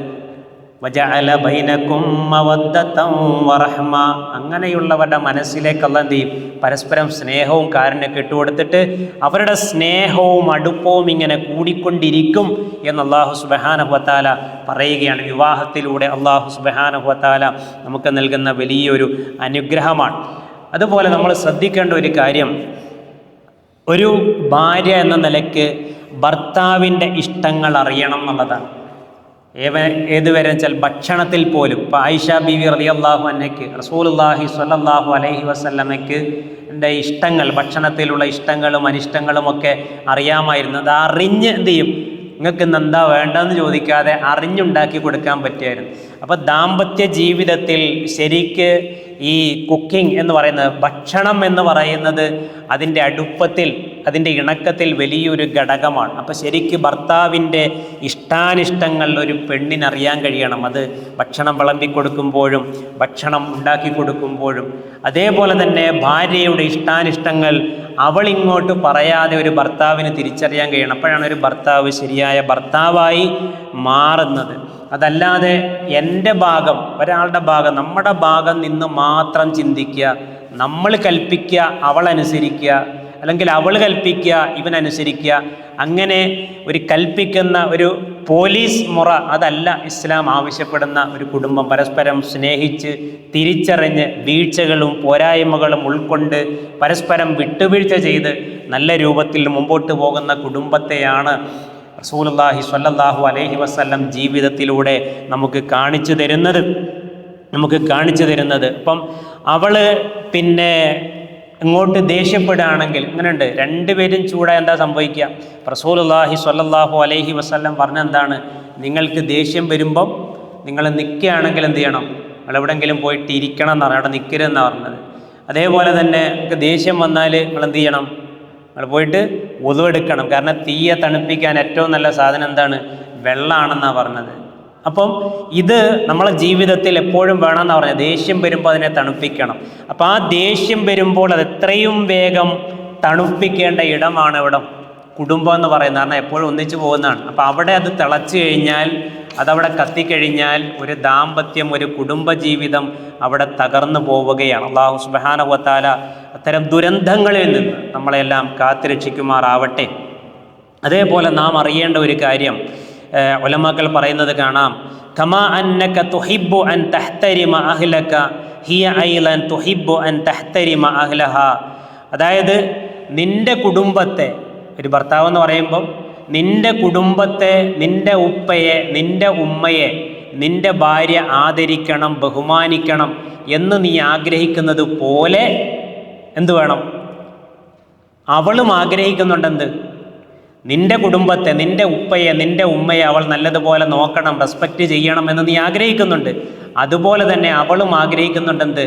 വജഅല ബൈനകും മവദ്ദതൻ വറഹ്മ. അങ്ങനെയുള്ളവരുടെ മനസ്സിലേക്ക് അല്ലാഹു എന്ത് ചെയ്യും, പരസ്പരം സ്നേഹവും കാരുണ്യമൊക്കെ ഇട്ടുകൊടുത്തിട്ട് അവരുടെ സ്നേഹവും അടുപ്പവും ഇങ്ങനെ കൂടിക്കൊണ്ടിരിക്കും എന്ന് അല്ലാഹു സുബ്ഹാനഹു വ തആല പറയുകയാണ്. വിവാഹത്തിലൂടെ അല്ലാഹു സുബ്ഹാനഹു വ തആല നമുക്ക് നൽകുന്ന വലിയൊരു അനുഗ്രഹമാണ്. അതുപോലെ നമ്മൾ ശ്രദ്ധിക്കേണ്ട ഒരു കാര്യം, ഒരു ഭാര്യ എന്ന നിലയ്ക്ക് ഭർത്താവിൻ്റെ ഇഷ്ടങ്ങൾ അറിയണം എന്നുള്ളതാണ്. ഏതുവരെ വെച്ചാൽ ഭക്ഷണത്തിൽ പോലും. ഇപ്പോൾ ആയിഷ ബീവി റളിയല്ലാഹു അൻഹയ്ക്ക് റസൂലുള്ളാഹി സ്വല്ലല്ലാഹു അലൈഹി വസല്ലമയ്ക്ക് ഇഷ്ടങ്ങൾ, ഭക്ഷണത്തിലുള്ള ഇഷ്ടങ്ങളും അനിഷ്ടങ്ങളും ഒക്കെ അറിയാമായിരുന്നു. അത് അറിഞ്ഞ് എന്ത് ചെയ്യും, നിങ്ങൾക്ക് ഇന്ന് എന്താ വേണ്ടതെന്ന് ചോദിക്കാതെ അറിഞ്ഞുണ്ടാക്കി കൊടുക്കാൻ പറ്റിയായിരുന്നു. അപ്പോൾ ദാമ്പത്യ ജീവിതത്തിൽ ശരിക്ക് ഈ കുക്കിംഗ് എന്ന് പറയുന്നത്, ഭക്ഷണം എന്ന് പറയുന്നത് അതിൻ്റെ അടുപ്പത്തിൽ, അതിൻ്റെ ഇണക്കത്തിൽ വലിയൊരു ഘടകമാണ്. അപ്പോൾ ശരിക്ക് ഭർത്താവിൻ്റെ ഇഷ്ടാനിഷ്ടങ്ങൾ ഒരു പെണ്ണിനറിയാൻ കഴിയണം. അത് ഭക്ഷണം വിളമ്പി കൊടുക്കുമ്പോഴും ഭക്ഷണം ഉണ്ടാക്കി കൊടുക്കുമ്പോഴും. അതേപോലെ തന്നെ ഭാര്യയുടെ ഇഷ്ടാനിഷ്ടങ്ങൾ അവളിങ്ങോട്ട് പറയാതെ ഒരു ഭർത്താവിന് തിരിച്ചറിയാൻ കഴിയണം. അപ്പോഴാണ് ഒരു ഭർത്താവ് ശരിയായ ഭർത്താവായി മാറുന്നത്. അതല്ലാതെ എൻ്റെ ഭാഗം, ഒരാളുടെ ഭാഗം, നമ്മുടെ ഭാഗം നിന്ന് മാത്രം ചിന്തിക്കുക, നമ്മൾ കൽപ്പിക്കുക അവളനുസരിക്കുക, അല്ലെങ്കിൽ അവൾ കൽപ്പിക്കുക ഇവനനുസരിക്കുക, അങ്ങനെ ഒരു കൽപ്പിക്കുന്ന ഒരു പോലീസ് മുറ, അതല്ല ഇസ്ലാം ആവശ്യപ്പെടുന്ന ഒരു കുടുംബം. പരസ്പരം സ്നേഹിച്ച് തിരിച്ചറിഞ്ഞ് വീഴ്ചകളും പോരായ്മകളും ഉൾക്കൊണ്ട് പരസ്പരം വിട്ടുവീഴ്ച ചെയ്ത് നല്ല രൂപത്തിൽ മുമ്പോട്ട് പോകുന്ന കുടുംബത്തെയാണ് റസൂലുള്ളാഹി സ്വല്ലല്ലാഹു അലൈഹി വസല്ലം ജീവിതത്തിലൂടെ നമുക്ക് കാണിച്ചു തരുന്നത്. അപ്പം അവൾ പിന്നെ ഇങ്ങോട്ട് ദേഷ്യപ്പെടുകയാണെങ്കിൽ ഇങ്ങനെയുണ്ട്, രണ്ടുപേരും ചൂടായി എന്താ സംഭവിക്കുക? റസൂലുള്ളാഹി സ്വല്ലല്ലാഹു അലൈഹി വസല്ലം പറഞ്ഞെന്താണ്, നിങ്ങൾക്ക് ദേഷ്യം വരുമ്പം നിങ്ങൾ നിൽക്കുകയാണെങ്കിൽ എന്ത് ചെയ്യണം, നിങ്ങൾ എവിടെയെങ്കിലും പോയിട്ട് ഇരിക്കണം എന്നാണ്, അവിടെ നിൽക്കരുതെന്നാണ് പറഞ്ഞത്. അതേപോലെ തന്നെ നിങ്ങൾക്ക് ദേഷ്യം വന്നാൽ നിങ്ങൾ എന്ത് ചെയ്യണം, നിങ്ങൾ പോയിട്ട് വുളു എടുക്കണം. കാരണം തീയെ തണുപ്പിക്കാൻ ഏറ്റവും നല്ല സാധനം എന്താണ്? വെള്ളമാണെന്നാണ് പറഞ്ഞത്. അപ്പം ഇത് നമ്മളെ ജീവിതത്തിൽ എപ്പോഴും വേണമെന്നാണ് പറഞ്ഞത്. ദേഷ്യം വരുമ്പോൾ അതിനെ തണുപ്പിക്കണം. അപ്പം ആ ദേഷ്യം വരുമ്പോൾ അത് എത്രയും വേഗം തണുപ്പിക്കേണ്ട ഇടമാണ് ഇവിടം കുടുംബം എന്ന് പറയുന്നത്. കാരണം എപ്പോഴും ഒന്നിച്ചു പോകുന്നതാണ്. അപ്പം അവിടെ അത് തിളച്ചു കഴിഞ്ഞാൽ, അതവിടെ കത്തിക്കഴിഞ്ഞാൽ ഒരു ദാമ്പത്യം, ഒരു കുടുംബജീവിതം അവിടെ തകർന്നു പോവുകയാണ്. അല്ലാഹു സുബ്ഹാനഹു വ തആല അത്തരം ദുരന്തങ്ങളിൽ നിന്ന് നമ്മളെല്ലാം കാത്തുരക്ഷിക്കുമാറാവട്ടെ. അതേപോലെ നാം അറിയേണ്ട ഒരു കാര്യം ഉലമാക്കൾ പറയുന്നത് കാണാം, കമാ അന്നക തുഹിബ്ബു അൻ തഹ്തരിമ അഹ്ലക ഹിയ ഐലൻ തുഹിബ്ബു അൻ തഹ്തരിമ അഹ്ലഹ. അതായത് നിൻ്റെ കുടുംബത്തെ, ഒരു ഭർത്താവ് എന്ന് പറയുമ്പം നിൻ്റെ കുടുംബത്തെ, നിൻ്റെ ഉപ്പയെ, നിൻ്റെ ഉമ്മയെ, നിൻ്റെ ഭാര്യ ആദരിക്കണം, ബഹുമാനിക്കണം എന്ന് നീ ആഗ്രഹിക്കുന്നത് പോലെ എന്ത് വേണം? അവളും ആഗ്രഹിക്കുന്നുണ്ടെന്ത്? നിൻ്റെ കുടുംബത്തെ, നിൻ്റെ ഉപ്പയെ, നിൻ്റെ ഉമ്മയെ അവൾ നല്ലതുപോലെ നോക്കണം, റെസ്പെക്റ്റ് ചെയ്യണം എന്ന് നീ ആഗ്രഹിക്കുന്നുണ്ട്. അതുപോലെ തന്നെ അവളും ആഗ്രഹിക്കുന്നുണ്ടെന്ത്?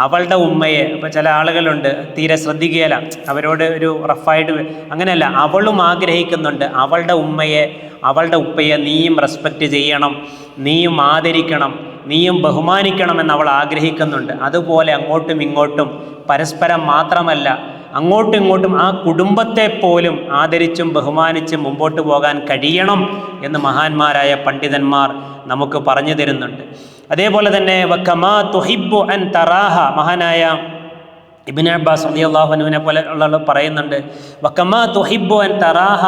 അവളുടെ ഉമ്മയെ. ഇപ്പോൾ ചില ആളുകളുണ്ട് തീരെ ശ്രദ്ധിക്കുകയില്ല, അവരോട് ഒരു റഫായിട്ട്, അങ്ങനെയല്ല, അവളും ആഗ്രഹിക്കുന്നുണ്ട് അവളുടെ ഉമ്മയെ, അവളുടെ ഉപ്പയെ നീയും റെസ്പെക്റ്റ് ചെയ്യണം, നീയും ആദരിക്കണം, നീയും ബഹുമാനിക്കണമെന്ന് അവൾ ആഗ്രഹിക്കുന്നുണ്ട്. അതുപോലെ അങ്ങോട്ടും ഇങ്ങോട്ടും പരസ്പരം മാത്രമല്ല, അങ്ങോട്ടും ഇങ്ങോട്ടും ആ കുടുംബത്തെ പോലും ആദരിച്ചും ബഹുമാനിച്ചും മുമ്പോട്ട് പോകാൻ കഴിയണം എന്ന് മഹാന്മാരായ പണ്ഡിതന്മാർ നമുക്ക് പറഞ്ഞു തരുന്നുണ്ട്. അതേപോലെ തന്നെ വകമാ തുഹിബ്ബു അൻ തറാഹ, മഹാനായ ഇബ്നു അബ്ബാസ് റളിയല്ലാഹു അൻഹുവിനെ പോലെ ഉള്ള പറയുന്നുണ്ട്, വകമാ തുഹിബ്ബു അൻ തറാഹ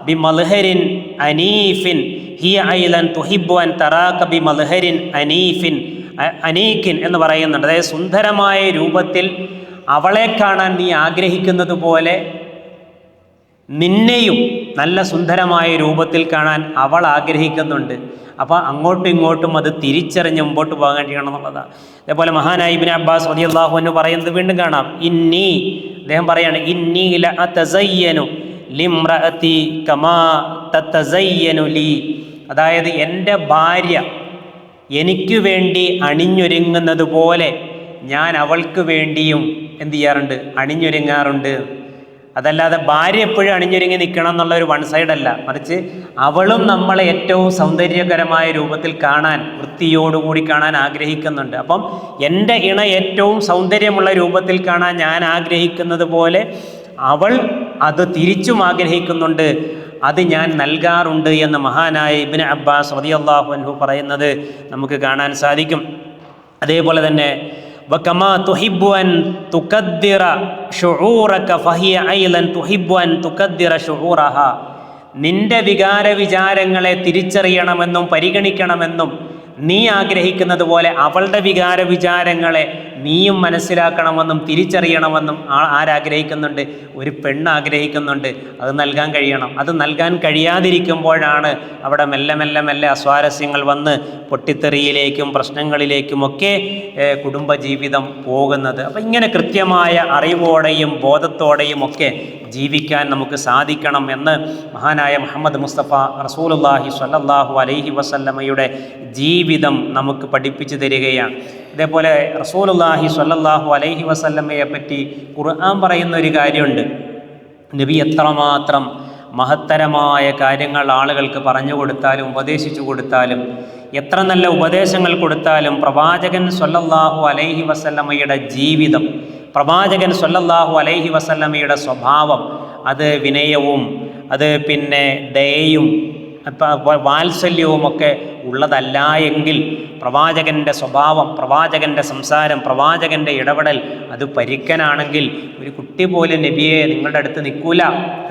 ബിമൽഹരിൻ അനീഫിൻ ഹിയ ഐലൻ തുഹിബ്ബു അൻ തറാക ബിമൽഹരിൻ അനീഫിൻ അനീകിൻ എന്ന് പറയുന്നുണ്ട്. അതായത് സുന്ദരമായ രൂപത്തിൽ അവളെ കാണാൻ നീ ആഗ്രഹിക്കുന്നത് പോലെ നിന്നെയും നല്ല സുന്ദരമായ രൂപത്തിൽ കാണാൻ അവൾ ആഗ്രഹിക്കുന്നുണ്ട്. അപ്പോൾ അങ്ങോട്ടും ഇങ്ങോട്ടും അത് തിരിച്ചറിഞ്ഞ് മുമ്പോട്ട് പോകാൻ കഴിയണം എന്നുള്ളതാണ്. അതേപോലെ മഹാനായ ഇബ്നു അബ്ബാസ് റളിയല്ലാഹു അൻഹു പറയുന്നത് വീണ്ടും കാണാം, അദ്ദേഹം പറയാണ്, ഇന്നി ലഅതസയ്യനു ലിംറഅതി കമാ തതസയ്യനു ലി. അതായത് എൻ്റെ ഭാര്യ എനിക്ക് വേണ്ടി അണിഞ്ഞൊരുങ്ങുന്നത് പോലെ ഞാൻ അവൾക്ക് വേണ്ടിയും എന്ത് ചെയ്യാറുണ്ട്? അണിഞ്ഞൊരുങ്ങാറുണ്ട്. അതല്ലാതെ ഭാര്യ എപ്പോഴും അണിഞ്ഞൊരുങ്ങി നിൽക്കണം എന്നുള്ള ഒരു വൺ സൈഡല്ല, മറിച്ച് അവളും നമ്മളെ ഏറ്റവും സൗന്ദര്യകരമായ രൂപത്തിൽ കാണാൻ, വൃത്തിയോടുകൂടി കാണാൻ ആഗ്രഹിക്കുന്നുണ്ട്. അപ്പം എൻ്റെ ഇണ ഏറ്റവും സൗന്ദര്യമുള്ള രൂപത്തിൽ കാണാൻ ഞാൻ ആഗ്രഹിക്കുന്നത് പോലെ അവൾ അത് തിരിച്ചും ആഗ്രഹിക്കുന്നുണ്ട്, അത് ഞാൻ നൽകാറുണ്ട് എന്ന് മഹാനായ ഇബ്നു അബ്ബാസ് റളിയല്ലാഹു അൻഹു പറയുന്നത് നമുക്ക് കാണാൻ സാധിക്കും. അതേപോലെ തന്നെ വകമാ തുഹിബ്ബു അൻ തുഖദ്ദിറ ശുഊറക ഫഹിയ ഐലൻ തുഹിബ്ബു അൻ തുഖദ്ദിറ ശുഊറഹ. നിന്റെ വികാരവിചാരങ്ങളെ തിരിച്ചറിയണമെന്നും പരിഗണിക്കണമെന്നും നീ ആഗ്രഹിക്കുന്നത് പോലെ അവളുടെ വികാരവിചാരങ്ങളെ നീയും മനസ്സിലാക്കണമെന്നും തിരിച്ചറിയണമെന്നും ആരാഗ്രഹിക്കുന്നുണ്ട്? ഒരു പെണ്ണ് ആഗ്രഹിക്കുന്നുണ്ട്. അത് നൽകാൻ കഴിയണം. അത് നൽകാൻ കഴിയാതിരിക്കുമ്പോഴാണ് അവിടെ മെല്ലെ മെല്ലെ മെല്ലെ അസ്വാരസ്യങ്ങൾ വന്ന് പൊട്ടിത്തെറിയിലേക്കും പ്രശ്നങ്ങളിലേക്കുമൊക്കെ കുടുംബജീവിതം പോകുന്നത്. അപ്പം ഇങ്ങനെ കൃത്യമായ അറിവോടെയും ബോധത്തോടെയും ഒക്കെ ജീവിക്കാൻ നമുക്ക് സാധിക്കണം എന്ന് മഹാനായ മുഹമ്മദ് മുസ്തഫ റസൂലുള്ളാഹി സ്വല്ലല്ലാഹു അലൈഹി വസല്ലമയുടെ ജീവിതം നമുക്ക് പഠിപ്പിച്ചു തരികയാണ്. ഇതേപോലെ റസൂലുള്ളാഹി സ്വല്ലല്ലാഹു അലൈഹി വസല്ലമയെ പറ്റി ഖുർആൻ പറയുന്ന ഒരു കാര്യമുണ്ട്. നബി എത്രമാത്രം മഹത്തരമായ കാര്യങ്ങൾ ആളുകൾക്ക് പറഞ്ഞു കൊടുത്താലും ഉപദേശിച്ചു കൊടുത്താലും, എത്ര നല്ല ഉപദേശങ്ങൾ കൊടുത്താലും പ്രവാചകൻ സ്വല്ലല്ലാഹു അലൈഹി വസല്ലമയുടെ ജീവിതം, പ്രവാചകൻ സ്വല്ലല്ലാഹു അലൈഹി വസല്ലമയുടെ സ്വഭാവം, അത് വിനയവും അത് പിന്നെ ദയയും വാത്സല്യവുമൊക്കെ ഉള്ളതല്ല എങ്കിൽ പ്രവാചകൻ്റെ സ്വഭാവം, പ്രവാചകൻ്റെ സംസാരം, പ്രവാചകൻ്റെ ഇടപെടൽ അത് പരിക്കനാണെങ്കിൽ ഒരു കുട്ടി പോലും നബിയെ നിങ്ങളുടെ അടുത്ത് നിൽക്കൂല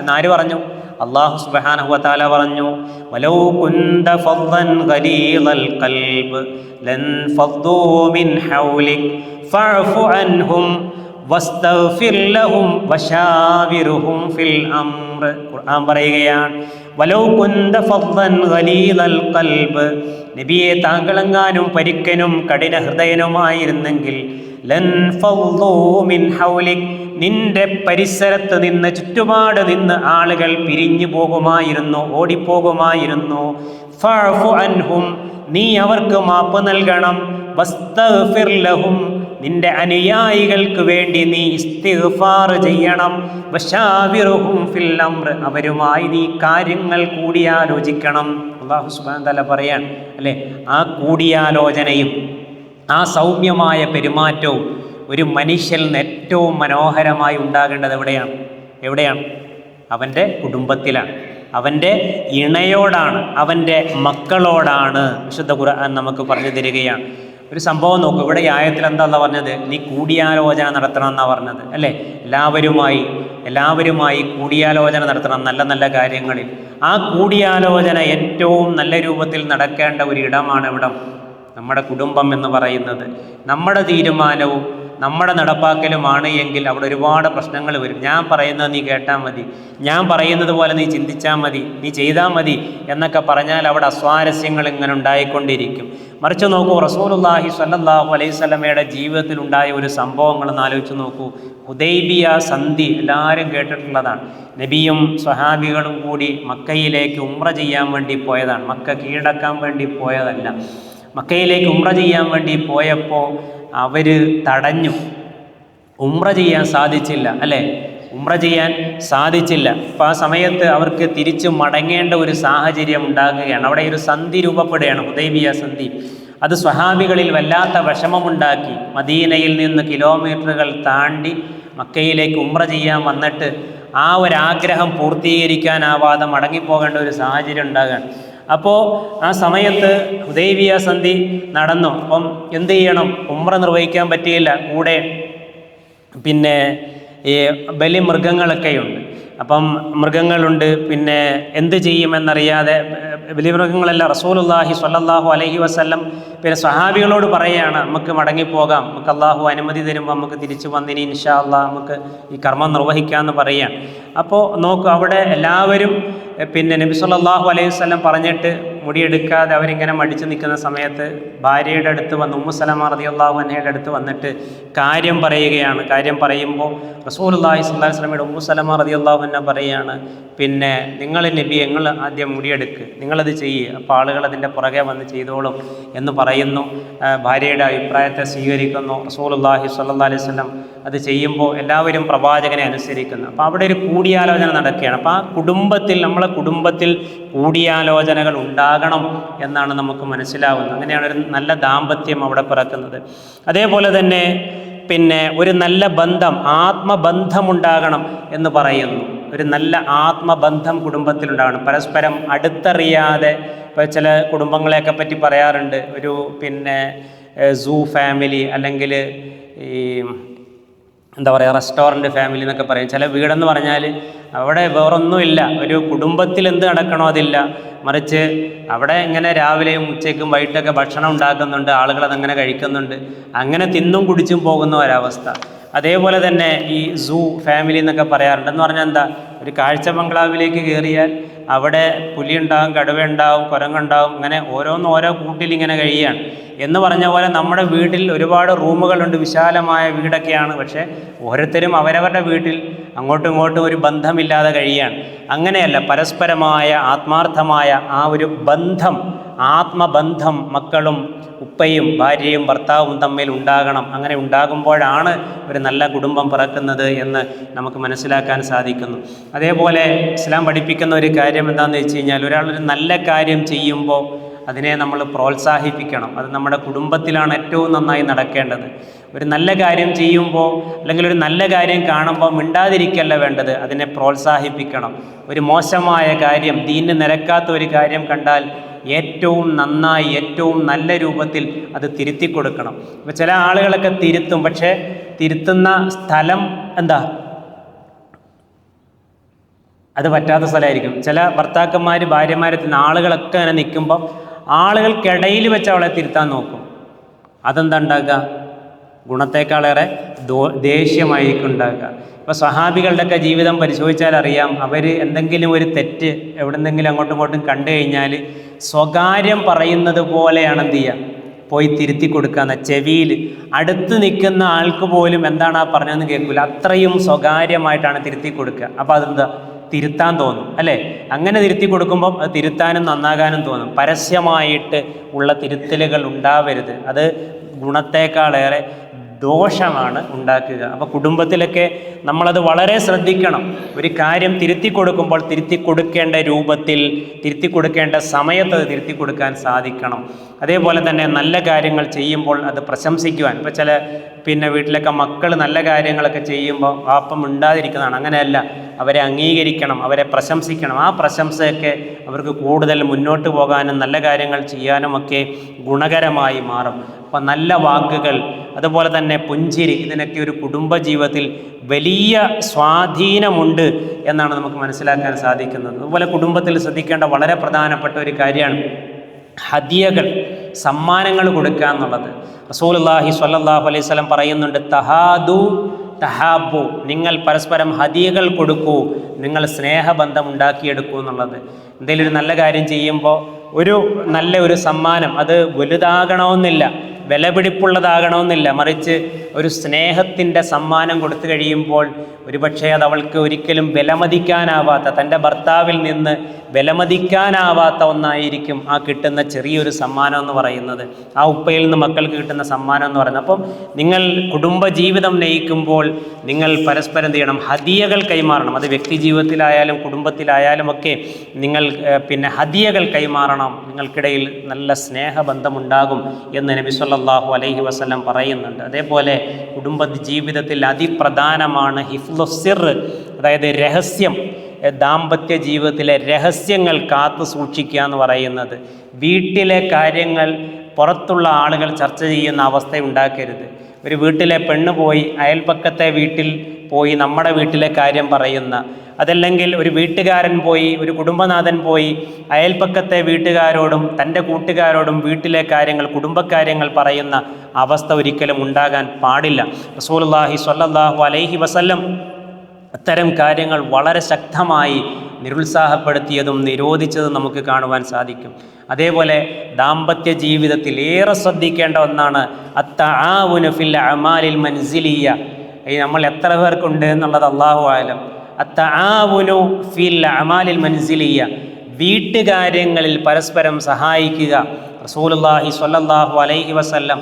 എന്നാര് പറഞ്ഞു? അല്ലാഹു സുബ്ഹാനഹു വ തആല പറഞ്ഞു, വലൗ കുന്ത ഫദ്ദൻ ഗലീദൽ ഖൽബ് ലൻ ഫദ്ദൂ മിൻ ഹൗലിക് ഫഅഫു അൻഹും വസ്തഗ്ഫിർ ലഹും വശാവിറുഹും ഫിൽ അംർ. ഖുർആൻ പറയുകയാണ്, വലൗ കുന്ത ഫദ്ദൻ ഗലീദൽ ഖൽബ്, നബിയെ താങ്കളെങ്ങാനും പരിക്കനും കഠിന ഹൃദയനുമായിരുന്നെങ്കിൽ ലൻ ഫദ്ദൂ മിൻ ഹൗലിക്, നിന്റെ പരിസരത്ത് നിന്ന് ചുറ്റുപാട് നിന്ന് ആളുകൾ പിരിഞ്ഞു പോകുമായിരുന്നു, ഓടിപ്പോകുമായിരുന്നു. ഫഅഫു അൻഹും, നീ അവർക്ക് മാപ്പ് നൽകണം. വസ്തഗ്ഫിർ ലഹും, നിന്റെ അനുയായികൾക്ക് വേണ്ടി നീ ഇസ്തിഗ്ഫാർ ചെയ്യണം. വശാവിറുഹും ഫിൽ അംർ, അവരുമായി നീ കാര്യങ്ങൾ കൂടിയാലോചിക്കണം. അല്ലാഹു സുബ്ഹാനഹു വ തആല പറയാൻ അല്ലേ, ആ കൂടിയാലോചനയും ആ സൗമ്യമായ പെരുമാറ്റവും ഒരു മനുഷ്യന് ഏറ്റവും മനോഹരമായി ഉണ്ടാകേണ്ടത് എവിടെയാണ്? അവൻ്റെ കുടുംബത്തിലാണ്, അവൻ്റെ ഇണയോടാണ്, അവൻ്റെ മക്കളോടാണ്. വിശുദ്ധ ഖുർആൻ നമുക്ക് പറഞ്ഞു തരികയാണ്. ഒരു സംഭവം നോക്കൂ, ഇവിടെ ഈ ആയത്തിൽ എന്താ പറഞ്ഞത്? നീ കൂടിയാലോചന നടത്തണം എന്നാണ് പറഞ്ഞത് അല്ലേ. എല്ലാവരുമായി കൂടിയാലോചന നടത്തണം നല്ല നല്ല കാര്യങ്ങളിൽ. ആ കൂടിയാലോചന ഏറ്റവും നല്ല രൂപത്തിൽ നടക്കേണ്ട ഒരു ഇടമാണ് നമ്മുടെ കുടുംബം എന്ന് പറയുന്നത്. നമ്മുടെ തീരുമാനവും നമ്മുടെ നടപ്പാക്കലുമാണ് എങ്കിൽ അവിടെ ഒരുപാട് പ്രശ്നങ്ങൾ വരും. ഞാൻ പറയുന്നത് നീ കേട്ടാൽ മതി, ഞാൻ പറയുന്നത് പോലെ നീ ചിന്തിച്ചാൽ മതി, നീ ചെയ്താൽ മതി എന്നൊക്കെ പറഞ്ഞാൽ അവിടെ അസ്വാരസ്യങ്ങൾ ഇങ്ങനെ ഉണ്ടായിക്കൊണ്ടിരിക്കും. മറിച്ച് നോക്കൂ, റസൂലുള്ളാഹി സ്വല്ലല്ലാഹു അലൈഹി വസല്ലമയുടെ ജീവിതത്തിൽ ഉണ്ടായ ഒരു സംഭവങ്ങളെന്ന് ആലോചിച്ച് നോക്കൂ. ഹുദൈബിയ സന്ധി എല്ലാവരും കേട്ടിട്ടുള്ളതാണ്. നബിയും സ്വഹാബികളും കൂടി മക്കയിലേക്ക് ഉംറ ചെയ്യാൻ വേണ്ടി പോയതാണ്. മക്ക കീഴടക്കാൻ വേണ്ടി പോയതല്ല. മക്കയിലേക്ക് ഉംറ ചെയ്യാൻ വേണ്ടി പോയപ്പോൾ അവർ തടഞ്ഞു. ഉംറ ചെയ്യാൻ സാധിച്ചില്ല അല്ലേ, ഉംറ ചെയ്യാൻ സാധിച്ചില്ല. അപ്പോൾ ആ സമയത്ത് അവർക്ക് തിരിച്ചു മടങ്ങേണ്ട ഒരു സാഹചര്യം ഉണ്ടാകുകയാണ്. അവിടെ ഒരു സന്ധി രൂപപ്പെടുകയാണ്, ഹുദൈബിയ സന്ധി. അത് സ്വഹാബികളിൽ വല്ലാത്ത വിഷമമുണ്ടാക്കി. മദീനയിൽ നിന്ന് കിലോമീറ്ററുകൾ താണ്ടി മക്കയിലേക്ക് ഉംറ ചെയ്യാൻ വന്നിട്ട് ആ ഒരാഗ്രഹം പൂർത്തീകരിക്കാനാവാതെ മടങ്ങിപ്പോകേണ്ട ഒരു സാഹചര്യം ഉണ്ടാകുകയാണ്. അപ്പോൾ ആ സമയത്ത് ഹുദൈബിയ സന്ധി നടന്നു. അപ്പം എന്ത് ചെയ്യണം? ഉംറ നിർവഹിക്കാൻ പറ്റിയില്ല. കൂടെ പിന്നെ ഈ ബലിമൃഗങ്ങളൊക്കെയുണ്ട്. അപ്പം മൃഗങ്ങളുണ്ട്. പിന്നെ എന്ത് ചെയ്യുമെന്നറിയാതെ ബലിമൃഗങ്ങളെല്ലാം റസൂലുള്ളാഹി സ്വല്ലല്ലാഹു അലൈഹി വസല്ലം പിന്നെ സ്വഹാബികളോട് പറയുകയാണ്, നമുക്ക് മടങ്ങിപ്പോകാം, നമുക്ക് അള്ളാഹു അനുമതി തരുമ്പോൾ നമുക്ക് തിരിച്ചു വന്നിനി ഇൻഷാ അള്ളാഹ് നമുക്ക് ഈ കർമ്മം നിർവഹിക്കാമെന്ന് പറയുകയാണ്. അപ്പോൾ നോക്കൂ, അവിടെ എല്ലാവരും പിന്നെ നബി സല്ലല്ലാഹു അലൈഹി വസല്ലം പറഞ്ഞിട്ട് മുടിയെടുക്കാതെ അവരിങ്ങനെ മടിച്ചു നിൽക്കുന്ന സമയത്ത് ഭാര്യയുടെ അടുത്ത് വന്ന് ഉമ്മു സലമ റളിയല്ലാഹു അൻഹയുടെ അടുത്ത് വന്നിട്ട് കാര്യം പറയുകയാണ്. കാര്യം പറയുമ്പോൾ റസൂലുള്ളാഹി സ്വല്ലല്ലാഹു അലൈഹി വസല്ലമയുടെ ഉമ്മു സലമ റളിയല്ലാഹു അൻഹ പറയുകയാണ്, പിന്നെ നിങ്ങൾ നബി നിങ്ങൾ ആദ്യം മുടിയെടുക്ക്, നിങ്ങളത് ചെയ്യുക, അപ്പോൾ ആളുകൾ അതിൻ്റെ പുറകെ വന്ന് ചെയ്തോളും എന്ന് പറയുന്നു. ഭാര്യയുടെ അഭിപ്രായത്തെ സ്വീകരിക്കുന്നു. റസൂലുള്ളാഹി സ്വല്ലല്ലാഹു അലൈഹി വസല്ലം അത് ചെയ്യുമ്പോൾ എല്ലാവരും പ്രവാചകനെ അനുസരിക്കുന്നു. അപ്പോൾ അവിടെ ഒരു കൂടിയാലോചന നടക്കുകയാണ്. അപ്പോൾ ആ കുടുംബത്തിൽ, നമ്മളെ കുടുംബത്തിൽ കൂടിയാലോചനകൾ ഉണ്ടാകണം എന്നാണ് നമുക്ക് മനസ്സിലാവുന്നത്. അങ്ങനെയാണ് ഒരു നല്ല ദാമ്പത്യം അവിടെ പിറക്കുന്നത്. അതേപോലെ തന്നെ പിന്നെ ഒരു നല്ല ബന്ധം, ആത്മബന്ധമുണ്ടാകണം എന്ന് പറയുന്നു. ഒരു നല്ല ആത്മബന്ധം കുടുംബത്തിലുണ്ടാകണം. പരസ്പരം അടുത്തറിയാതെ, ഇപ്പോൾ ചില കുടുംബങ്ങളെയൊക്കെ പറ്റി പറയാറുണ്ട്, ഒരു പിന്നെ സൂ ഫാമിലി അല്ലെങ്കിൽ ഈ എന്താ പറയുക റെസ്റ്റോറൻറ്റ് ഫാമിലി എന്നൊക്കെ പറയും. ചില വീടെന്ന് പറഞ്ഞാൽ അവിടെ വേറൊന്നുമില്ല, ഒരു കുടുംബത്തിൽ എന്ത് നടക്കണോ അതില്ല, മറിച്ച് അവിടെ ഇങ്ങനെ രാവിലെയും ഉച്ചയ്ക്കും വൈകിട്ടൊക്കെ ഭക്ഷണം ഉണ്ടാക്കുന്നുണ്ട്, ആളുകൾ അതങ്ങനെ കഴിക്കുന്നുണ്ട്, അങ്ങനെ തിന്നും കുടിച്ചും പോകുന്ന ഒരവസ്ഥ. അതേപോലെ തന്നെ ഈ സൂ ഫാമിലി എന്നൊക്കെ പറയാറുണ്ട്. എന്ന് പറഞ്ഞാൽ എന്താ, ഒരു കാഴ്ച ബംഗ്ലാവിലേക്ക് കയറിയാൽ അവിടെ പുലിയുണ്ടാവും, കടുവയുണ്ടാവും, കുരങ്ങുണ്ടാവും, ഇങ്ങനെ ഓരോ കൂട്ടിലിങ്ങനെ കഴിയുകയാണ്. എന്ന് പറഞ്ഞ പോലെ നമ്മുടെ വീട്ടിൽ ഒരുപാട് റൂമുകളുണ്ട്, വിശാലമായ വീടൊക്കെയാണ്, പക്ഷേ ഓരോരുത്തരും അവരവരുടെ വീട്ടിൽ അങ്ങോട്ടും ഇങ്ങോട്ടും ഒരു ബന്ധമില്ലാതെ കഴിയുകയാണ്. അങ്ങനെയല്ല, പരസ്പരമായ ആത്മാർത്ഥമായ ആ ഒരു ബന്ധം, ആത്മബന്ധം മക്കളും ഉപ്പയും ഭാര്യയും ഭർത്താവും തമ്മിൽ ഉണ്ടാകണം. അങ്ങനെ ഉണ്ടാകുമ്പോഴാണ് ഒരു നല്ല കുടുംബം പിറക്കുന്നത് എന്ന് നമുക്ക് മനസ്സിലാക്കാൻ സാധിക്കുന്നു. അതേപോലെ ഇസ്ലാം പഠിപ്പിക്കുന്ന ഒരു കാര്യം എന്താണെന്ന് വെച്ച് കഴിഞ്ഞാൽ, ഒരാളൊരു നല്ല കാര്യം ചെയ്യുമ്പോൾ അതിനെ നമ്മൾ പ്രോത്സാഹിപ്പിക്കണം. അത് നമ്മുടെ കുടുംബത്തിലാണ് ഏറ്റവും നന്നായി നടക്കേണ്ടത്. ഒരു നല്ല കാര്യം ചെയ്യുമ്പോൾ അല്ലെങ്കിൽ ഒരു നല്ല കാര്യം കാണുമ്പോൾ മിണ്ടാതിരിക്കല്ല വേണ്ടത്, അതിനെ പ്രോത്സാഹിപ്പിക്കണം. ഒരു മോശമായ കാര്യം, ദീനിന് നിരക്കാത്ത ഒരു കാര്യം കണ്ടാൽ ഏറ്റവും നന്നായി, ഏറ്റവും നല്ല രൂപത്തിൽ അത് തിരുത്തി കൊടുക്കണം. ഇപ്പോൾ ചില ആളുകളൊക്കെ തിരുത്തും, പക്ഷേ തിരുത്തുന്ന സ്ഥലം എന്താ, അത് പറ്റാത്ത സ്ഥലമായിരിക്കും. ചില ഭർത്താക്കന്മാർ ഭാര്യമാരെ ആളുകളൊക്കെ അങ്ങനെ നിൽക്കുമ്പോൾ ആളുകൾക്കിടയിൽ വെച്ച് അവളെ തിരുത്താൻ നോക്കും. അതെന്താ ഉണ്ടാക്കുക, ഗുണത്തേക്കാളേറെ ദേഷ്യമായിരിക്കും ഉണ്ടാക്കുക. ഇപ്പോൾ സ്വഹാബികളുടെയൊക്കെ ജീവിതം പരിശോധിച്ചാൽ അറിയാം, അവർ എന്തെങ്കിലും ഒരു തെറ്റ് എവിടെന്നെങ്കിലും അങ്ങോട്ടും ഇങ്ങോട്ടും കണ്ടു കഴിഞ്ഞാൽ സ്വകാര്യം പറയുന്നത് പോലെയാണ് എന്ത് ചെയ്യുക, പോയി തിരുത്തി കൊടുക്കുക. ചെവിയിൽ അടുത്ത് നിൽക്കുന്ന ആൾക്ക് പോലും എന്താണ് ആ പറഞ്ഞതെന്ന് കേൾക്കില്ല, അത്രയും സ്വകാര്യമായിട്ടാണ് തിരുത്തി കൊടുക്കുക. അപ്പോൾ അതെന്താ, തിരുത്താൻ തോന്നും അല്ലേ. അങ്ങനെ തിരുത്തി കൊടുക്കുമ്പം അത് തിരുത്താനും നന്നാകാനും തോന്നും. പരസ്യമായിട്ട് ഉള്ള തിരുത്തലുകൾ ഉണ്ടാവരുത്. അത് ഗുണത്തേക്കാളേറെ ദോഷമാണ് ഉണ്ടാക്കുക. അപ്പോൾ കുടുംബത്തിലൊക്കെ നമ്മളത് വളരെ ശ്രദ്ധിക്കണം. ഒരു കാര്യം തിരുത്തി കൊടുക്കുമ്പോൾ തിരുത്തി കൊടുക്കേണ്ട രൂപത്തിൽ, തിരുത്തി കൊടുക്കേണ്ട സമയത്ത് അത് തിരുത്തി കൊടുക്കാൻ സാധിക്കണം. അതേപോലെ തന്നെ നല്ല കാര്യങ്ങൾ ചെയ്യുമ്പോൾ അത് പ്രശംസിക്കുവാൻ. ഇപ്പോൾ ചില വീട്ടിലൊക്കെ മക്കൾ നല്ല കാര്യങ്ങളൊക്കെ ചെയ്യുമ്പോൾ പാപ്പം ഉണ്ടാതിരിക്കുന്നതാണ്. അങ്ങനെയല്ല, അവരെ അംഗീകരിക്കണം, അവരെ പ്രശംസിക്കണം. ആ പ്രശംസയൊക്കെ അവർക്ക് കൂടുതൽ മുന്നോട്ട് പോകാനും നല്ല കാര്യങ്ങൾ ചെയ്യാനുമൊക്കെ ഗുണകരമായി മാറും. അപ്പം നല്ല വാക്കുകൾ, അതുപോലെ തന്നെ പുഞ്ചിരി, ഇതിനൊക്കെ ഒരു കുടുംബജീവിതത്തിൽ വലിയ സ്വാധീനമുണ്ട് എന്നാണ് നമുക്ക് മനസ്സിലാക്കാൻ സാധിക്കുന്നത്. അതുപോലെ കുടുംബത്തിൽ ശ്രദ്ധിക്കേണ്ട വളരെ പ്രധാനപ്പെട്ട ഒരു കാര്യമാണ് ഹദിയകൾ, സമ്മാനങ്ങൾ കൊടുക്കുക എന്നുള്ളത്. റസൂലുള്ളാഹി സ്വല്ലല്ലാഹു അലൈഹി വസല്ലം പറയുന്നുണ്ട്, തഹാദു തഹാബു, നിങ്ങൾ പരസ്പരം ഹദിയകൾ കൊടുക്കൂ, നിങ്ങൾ സ്നേഹബന്ധം ഉണ്ടാക്കിയെടുക്കൂ എന്നുള്ളത്. എന്തെങ്കിലും ഒരു നല്ല കാര്യം ചെയ്യുമ്പോൾ ഒരു സമ്മാനം, അത് വലുതാകണമെന്നില്ല, വിലപിടിപ്പുള്ളതാകണമെന്നില്ല, മറിച്ച് ഒരു സ്നേഹത്തിൻ്റെ സമ്മാനം കൊടുത്തു കഴിയുമ്പോൾ ഒരുപക്ഷെ അത് അവൾക്ക് ഒരിക്കലും വിലമതിക്കാനാവാത്ത, തൻ്റെ ഭർത്താവിൽ നിന്ന് വിലമതിക്കാനാവാത്ത ഒന്നായിരിക്കും ആ കിട്ടുന്ന ചെറിയൊരു സമ്മാനം എന്ന് പറയുന്നത്, ആ ഉപ്പയിൽ നിന്ന് മക്കൾക്ക് കിട്ടുന്ന സമ്മാനം എന്ന് പറയുന്നത്. അപ്പം നിങ്ങൾ കുടുംബജീവിതം നയിക്കുമ്പോൾ നിങ്ങൾ പരസ്പരം എന്ത് ചെയ്യണം? ഹദിയകൾ കൈമാറണം. അത് വ്യക്തി ജീവിതത്തിലായാലും കുടുംബത്തിലായാലും ഒക്കെ നിങ്ങൾ ഹദിയകൾ കൈമാറണം. നിങ്ങൾക്കിടയിൽ നല്ല സ്നേഹബന്ധമുണ്ടാകും എന്ന് നബി സല്ലല്ലാഹു അലൈഹി വസല്ലം പറയുന്നുണ്ട്. അതേപോലെ കുടുംബ ജീവിതത്തിൽ അതിപ്രധാനമാണ് ഹിഫ്ളുസ് സിർ, അതായത് രഹസ്യം, ദാമ്പത്യ ജീവിതത്തിലെ രഹസ്യങ്ങൾ കാത്തു സൂക്ഷിക്കുക എന്ന് പറയുന്നത്. വീട്ടിലെ കാര്യങ്ങൾ പുറത്തുള്ള ആളുകൾ ചർച്ച ചെയ്യുന്ന അവസ്ഥ ഉണ്ടാക്കരുത്. ഒരു വീട്ടിലെ പെണ്ണ് പോയി അയൽപക്കത്തെ വീട്ടിൽ പോയി നമ്മുടെ വീട്ടിലെ കാര്യം പറയുന്ന, അതല്ലെങ്കിൽ ഒരു വീട്ടുകാരൻ പോയി, ഒരു കുടുംബനാഥൻ പോയി അയൽപക്കത്തെ വീട്ടുകാരോടും തൻ്റെ കൂട്ടുകാരോടും വീട്ടിലെ കാര്യങ്ങൾ, കുടുംബക്കാര്യങ്ങൾ പറയുന്ന അവസ്ഥ ഒരിക്കലും ഉണ്ടാകാൻ പാടില്ല. റസൂലുള്ളാഹി സ്വല്ലല്ലാഹു അലൈഹി വസല്ലം അത്തരം കാര്യങ്ങൾ വളരെ ശക്തമായി നിരുത്സാഹപ്പെടുത്തിയതും നിരോധിച്ചതും നമുക്ക് കാണുവാൻ സാധിക്കും. അതേപോലെ ദാമ്പത്യ ജീവിതത്തിൽ ഏറെ ശ്രദ്ധിക്കേണ്ട ഒന്നാണ് അത്തആവുനു ഫിൽ അമാലിൽ മൻസിലിയ. നമ്മൾ എത്ര പേർക്കുണ്ട് എന്നുള്ളത് അല്ലാഹു ആലം. അത്തആവുനു ഫിൽ അമാലിൽ മൻസിലിയ, വീട്ടുകാര്യങ്ങളിൽ പരസ്പരം സഹായിക്കുക. റസൂലുള്ളാഹി സ്വല്ലല്ലാഹു അലൈഹി വസല്ലം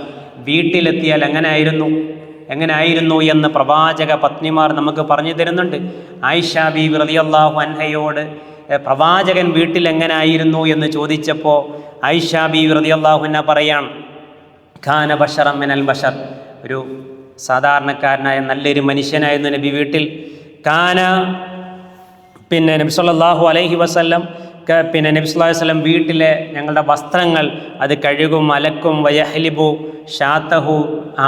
വീട്ടിലെത്തിയാൽ എങ്ങനെയായിരുന്നു എന്ന് പ്രവാചക പത്നിമാർ നമുക്ക് പറഞ്ഞു തരുന്നുണ്ട്. ആയിഷ ബീവി റളിയല്ലാഹു അൻഹയോട് പ്രവാചകൻ വീട്ടിൽ എങ്ങനെയായിരുന്നു എന്ന് ചോദിച്ചപ്പോൾ ആയിഷ ബീവി റളിയല്ലാഹു അൻഹ പറയാണ്, ഖാന ബശറൻ മിനൽ ബശർ, ഒരു സാധാരണക്കാരനായ നല്ലൊരു മനുഷ്യനായിരുന്നു നബി വീട്ടിൽ. ഖാന നബി സല്ലല്ലാഹു അലൈഹി വസല്ലം നബി സല്ലല്ലാഹു അലൈഹി വസല്ലം വീട്ടിലെ ഞങ്ങളുടെ വസ്ത്രങ്ങൾ അത് കഴുകും, അലക്കും, വയഹ്ലിബു ഷാത്തഹു,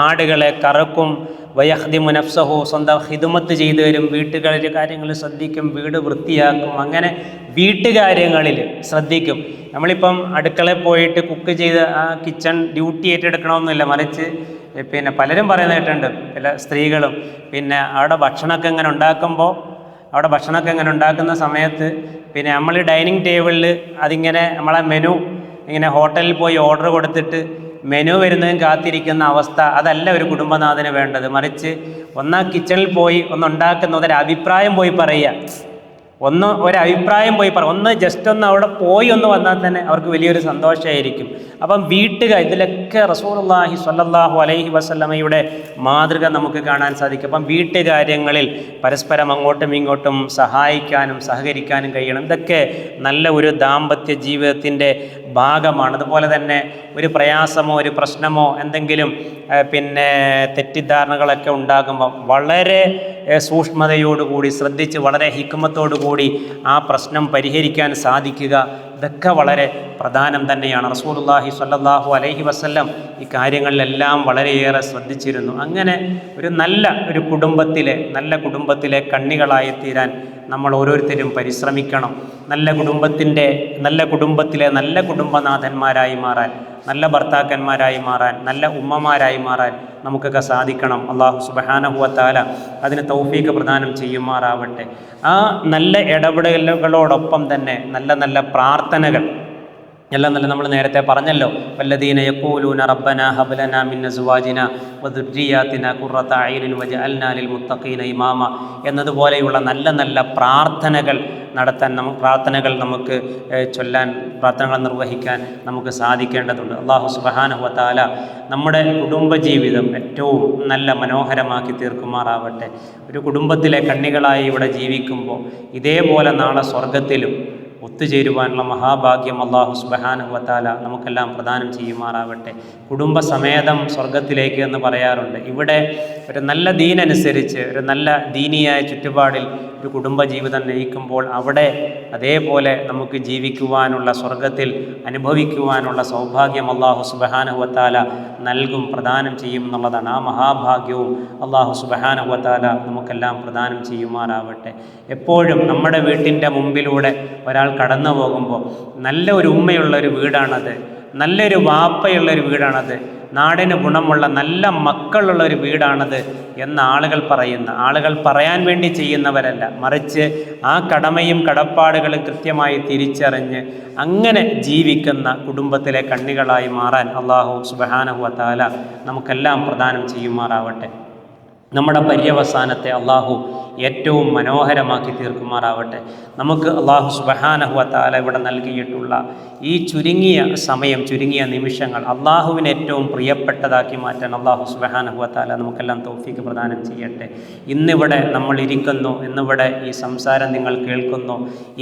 ആടുകളെ കറക്കും, വയഹ്ദിമു നഫ്സഹു, സ്വന്തം ഹിദ്മത്ത് ചെയ്തു തരും, വീട്ടുകാരുടെ കാര്യങ്ങൾ ശ്രദ്ധിക്കും, വീട് വൃത്തിയാക്കും. അങ്ങനെ വീട്ടുകാര്യങ്ങളിൽ ശ്രദ്ധിക്കും. നമ്മളിപ്പം അടുക്കളയിൽ പോയിട്ട് കുക്ക് ചെയ്ത് ആ കിച്ചൺ ഡ്യൂട്ടി ഏറ്റെടുക്കണമെന്നില്ല, മറിച്ച് പലരും പറയുന്ന കേട്ടിട്ടുണ്ട്, പല സ്ത്രീകളും അവിടെ ഭക്ഷണമൊക്കെ ഇങ്ങനെ ഉണ്ടാക്കുന്ന സമയത്ത് നമ്മൾ ഡൈനിങ് ടേബിളിൽ അതിങ്ങനെ നമ്മളെ മെനു ഇങ്ങനെ ഹോട്ടലിൽ പോയി ഓർഡർ കൊടുത്തിട്ട് മെനു വരുന്നതും കാത്തിരിക്കുന്ന അവസ്ഥ, അതല്ല ഒരു കുടുംബനാഥന് വേണ്ടത്. മറിച്ച് കിച്ചണിൽ പോയി ഒന്നുണ്ടാക്കുന്ന ഒരഭിപ്രായം പോയി പറയുക, ജസ്റ്റ് ഒന്ന് അവിടെ പോയി വന്നാൽ തന്നെ അവർക്ക് വലിയൊരു സന്തോഷമായിരിക്കും. അപ്പം ഇതിലൊക്കെ റസൂലുള്ളാഹി സ്വല്ലല്ലാഹു അലൈഹി വസല്ലമയുടെ മാതൃക നമുക്ക് കാണാൻ സാധിക്കും. അപ്പം വീട്ടുകാര്യങ്ങളിൽ പരസ്പരം അങ്ങോട്ടും ഇങ്ങോട്ടും സഹായിക്കാനും സഹകരിക്കാനും കഴിയണം. ഇതൊക്കെ നല്ല ഒരു ദാമ്പത്യ ജീവിതത്തിൻ്റെ ഭാഗമാണ്. അതുപോലെ തന്നെ ഒരു പ്രയാസമോ ഒരു പ്രശ്നമോ എന്തെങ്കിലും തെറ്റിദ്ധാരണകളൊക്കെ ഉണ്ടാകുമ്പോൾ വളരെ സൂക്ഷ്മതയോടുകൂടി ശ്രദ്ധിച്ച് വളരെ ഹിക്മത്തോടുകൂടി ആ പ്രശ്നം പരിഹരിക്കാൻ സാധിക്കുക, ഇതൊക്കെ വളരെ പ്രധാനം തന്നെയാണ്. റസൂലുള്ളാഹി സ്വല്ലല്ലാഹു അലൈഹി വസല്ലം ഈ കാര്യങ്ങളിലെല്ലാം വളരെയേറെ ശ്രദ്ധിച്ചിരുന്നു. അങ്ങനെ ഒരു നല്ല കുടുംബത്തിലെ കണ്ണികളായി തീരാൻ നമ്മൾ ഓരോരുത്തരും പരിശ്രമിക്കണം. നല്ല കുടുംബത്തിലെ നല്ല കുടുംബനാഥന്മാരായി മാറാൻ, നല്ല ഭർത്താക്കന്മാരായി മാറാൻ, നല്ല ഉമ്മമാരായി മാറാൻ നമുക്കൊക്കെ സാധിക്കണം. അല്ലാഹു സുബ്ഹാനഹു വ തആല അതിന് തൗഫീഖ് പ്രദാനം ചെയ്യുമാറാവട്ടെ. ആ നല്ല ഇടപെടലുകളോടൊപ്പം തന്നെ നല്ല പ്രാർത്ഥനകൾ എല്ലാം നല്ല നമ്മൾ നേരത്തെ പറഞ്ഞല്ലോ, വല്ലദീന യഖൂലൂന റബ്ബനാ ഹബ് ലനാ മിൻ അസ്വാജിനാ വദുർരിയാതിനാ ഖുർറത അയ്യുനിൻ വജഅൽനാ ലിൽ മുത്തഖീന ഇമാമ എന്നതുപോലെയുള്ള നല്ല നല്ല പ്രാർത്ഥനകൾ നടത്താൻ പ്രാർത്ഥനകൾ നമുക്ക് ചൊല്ലാൻ, പ്രാർത്ഥനകൾ നിർവഹിക്കാൻ നമുക്ക് സാധിക്കേണ്ടതുണ്ട്. അല്ലാഹു സുബ്ഹാനഹു വ തആല നമ്മുടെ കുടുംബജീവിതം ഏറ്റവും നല്ല മനോഹരമാക്കി തീർക്കുമാറാവട്ടെ. ഒരു കുടുംബത്തിലെ കണ്ണികളായി ഇവിടെ ജീവിക്കുമ്പോൾ ഇതേപോലെ നാളെ സ്വർഗത്തിലും ഒത്തുചേരുവാനുള്ള മഹാഭാഗ്യം അല്ലാഹു സുബ്ഹാനഹു വ തആല നമുക്കെല്ലാം പ്രദാനം ചെയ്യുമാറാവട്ടെ. കുടുംബസമേതം സ്വർഗത്തിലേക്ക് എന്ന് പറയാറുണ്ട്. ഇവിടെ ഒരു നല്ല ദീനനുസരിച്ച് ഒരു നല്ല ദീനിയായ ചുറ്റുപാടിൽ ഒരു കുടുംബജീവിതം നയിക്കുമ്പോൾ അവിടെ അതേപോലെ നമുക്ക് ജീവിക്കുവാനുള്ള, സ്വർഗത്തിൽ അനുഭവിക്കുവാനുള്ള സൗഭാഗ്യം അല്ലാഹു സുബ്ഹാനഹു വ തആല നൽകും, പ്രദാനം ചെയ്യും എന്നുള്ളതാണ്. ആ മഹാഭാഗ്യവും അല്ലാഹു സുബ്ഹാനഹു വ തആല നമുക്കെല്ലാം പ്രദാനം ചെയ്യുമാറാവട്ടെ. എപ്പോഴും നമ്മുടെ വീട്ടിൻ്റെ മുമ്പിലൂടെ ഒരാൾ കടന്നു പോകുമ്പോൾ നല്ല ഒരു ഉമ്മയുള്ളൊരു വീടാണത്, നല്ലൊരു വാപ്പയുള്ളൊരു വീടാണത്, നാടിന് ഗുണമുള്ള നല്ല മക്കളുള്ളൊരു വീടാണത് എന്ന് ആളുകൾ പറയാൻ വേണ്ടി ചെയ്യുന്നവരല്ല, മറിച്ച് ആ കടമയും കടപ്പാടുകളും കൃത്യമായി തിരിച്ചറിഞ്ഞ് അങ്ങനെ ജീവിക്കുന്ന കുടുംബത്തിലെ കണ്ണികളായി മാറാൻ അല്ലാഹു സുബ്ഹാനഹു വ തആല നമുക്കെല്ലാം പ്രദാനം ചെയ്യുമാറാവട്ടെ. നമ്മുടെ പര്യവസാനത്തെ അല്ലാഹു ഏറ്റവും മനോഹരമാക്കി തീർക്കുമാറാവട്ടെ. നമുക്ക് അല്ലാഹു സുബ്ഹാനഹു വ തആല ഇവിടെ നൽകിയിട്ടുള്ള ഈ ചുരുങ്ങിയ സമയം, ചുരുങ്ങിയ നിമിഷങ്ങൾ അല്ലാഹുവിന് ഏറ്റവും പ്രിയപ്പെട്ടതാക്കി മാറ്റാൻ അല്ലാഹു സുബ്ഹാനഹു വ തആല നമുക്കെല്ലാം തൗഫീഖ് പ്രദാനം ചെയ്യട്ടെ. ഇന്നിവിടെ നമ്മൾ ഇരിക്കുന്നു, ഇന്നിവിടെ ഈ സംസാരം നിങ്ങൾ കേൾക്കുന്നു,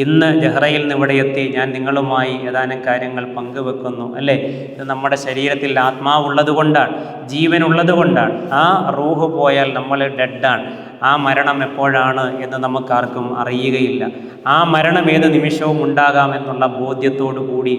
ഇന്ന് ജഹ്റയിൽ നിന്ന് ഇവിടെ എത്തി ഞാൻ നിങ്ങളുമായി ഏതാനും കാര്യങ്ങൾ പങ്കുവെക്കുന്നു, അല്ലേ? ഇത് നമ്മുടെ ശരീരത്തിൽ ആത്മാവുള്ളത് കൊണ്ടാണ്, ജീവനുള്ളത് കൊണ്ടാണ്. ആ റൂഹ് പോയാൽ നമ്മൾ ഡെഡാണ്. ആ മരണം എപ്പോഴാണ് എന്ന് നമുക്കാർക്കും അറിയുകയില്ല. ആ മരണം ഏത് നിമിഷവും ഉണ്ടാകാമെന്നുള്ള ബോധ്യത്തോടു കൂടി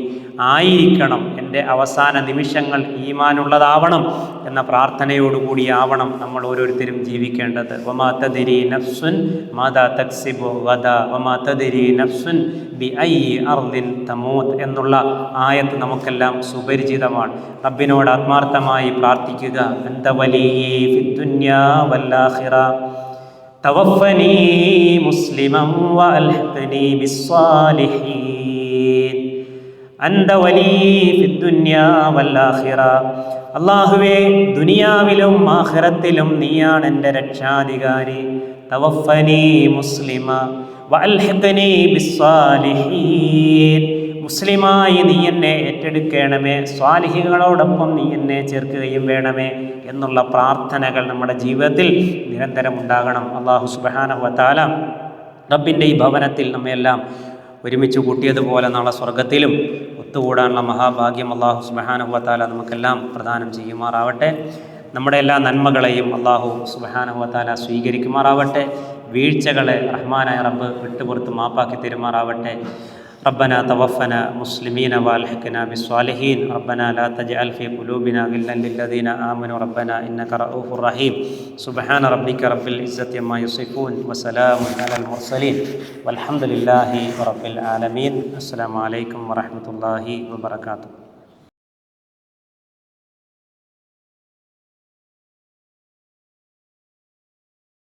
ആയിരിക്കണം എൻ്റെ അവസാന നിമിഷങ്ങൾ ഈമാനുള്ളതാവണം എന്ന പ്രാർത്ഥനയോടുകൂടി ആവണം നമ്മൾ ഓരോരുത്തരും ജീവിക്കേണ്ടത്. വമാ തദ്രി നഫ്സുൻ മാദാ തക്സിബു ഗദാ വമാ തദ്രി നഫ്സുൻ ബിഅയ്യി അർദിൻ തമൂത്ത് എന്നുള്ള ആയത്ത് നമുക്കെല്ലാം സുപരിചിതമാണ്. റബ്ബിനോട് ആത്മാർത്ഥമായി പ്രാർത്ഥിക്കുക. അൻത വലിയ്യി ഫിദ്ദുന്യാ വൽആഖിറ തവഫനി മുസ്ലിമൻ വഅൽഹിഖ്നി ബിസ്സാലിഹീൻ. അൻത വലിയ്യി ഫിദ്ദുന്യാ വൽആഖിറ. അല്ലാഹുവേ, ദുനിയാവിലും ആഖിറത്തിലും നീയാണ് എൻ്റെ രക്ഷാധികാരി. തവഫനി മുസ്ലിമ വഅൽഹിഖ്നി ബിസ്സാലിഹീൻ. മുസ്ലിമായി നീ എന്നെ ഏറ്റെടുക്കണമേ, സ്വാലിഹികളോടൊപ്പം നീ എന്നെ ചേർക്കുകയും വേണമേ എന്നുള്ള പ്രാർത്ഥനകൾ നമ്മുടെ ജീവിതത്തിൽ നിരന്തരം ഉണ്ടാകണം. അല്ലാഹു സുബ്ഹാനഹു വ തആല റബ്ബിൻ്റെ ഈ ഭവനത്തിൽ നമ്മയെല്ലാം ഒരുമിച്ച് കൂട്ടിയതുപോലെ നാളെ സ്വർഗത്തിലും ഒത്തുകൂടാനുള്ള മഹാഭാഗ്യം അല്ലാഹു സുബ്ഹാനഹു വ തആല നമുക്കെല്ലാം പ്രദാനം ചെയ്യുമാറാവട്ടെ. നമ്മുടെ എല്ലാ നന്മകളെയും അല്ലാഹു സുബ്ഹാനഹു വ തആല സ്വീകരിക്കുമാറാവട്ടെ. വീഴ്ചകളെ റഹ്മാനായ റബ്ബ് വിട്ടുപുറത്ത് മാപ്പാക്കി തരുമാറാവട്ടെ. ربنا توفنا مسلمين والحقنا بالصالحين. ربنا لا تجعل في قلوبنا غلا للذين آمنوا ربنا إنك رؤوف رحيم. سبحان ربك رب العزة عما يصفون وسلام على المرسلين والحمد لله رب العالمين. السلام عليكم ورحمة الله وبركاته.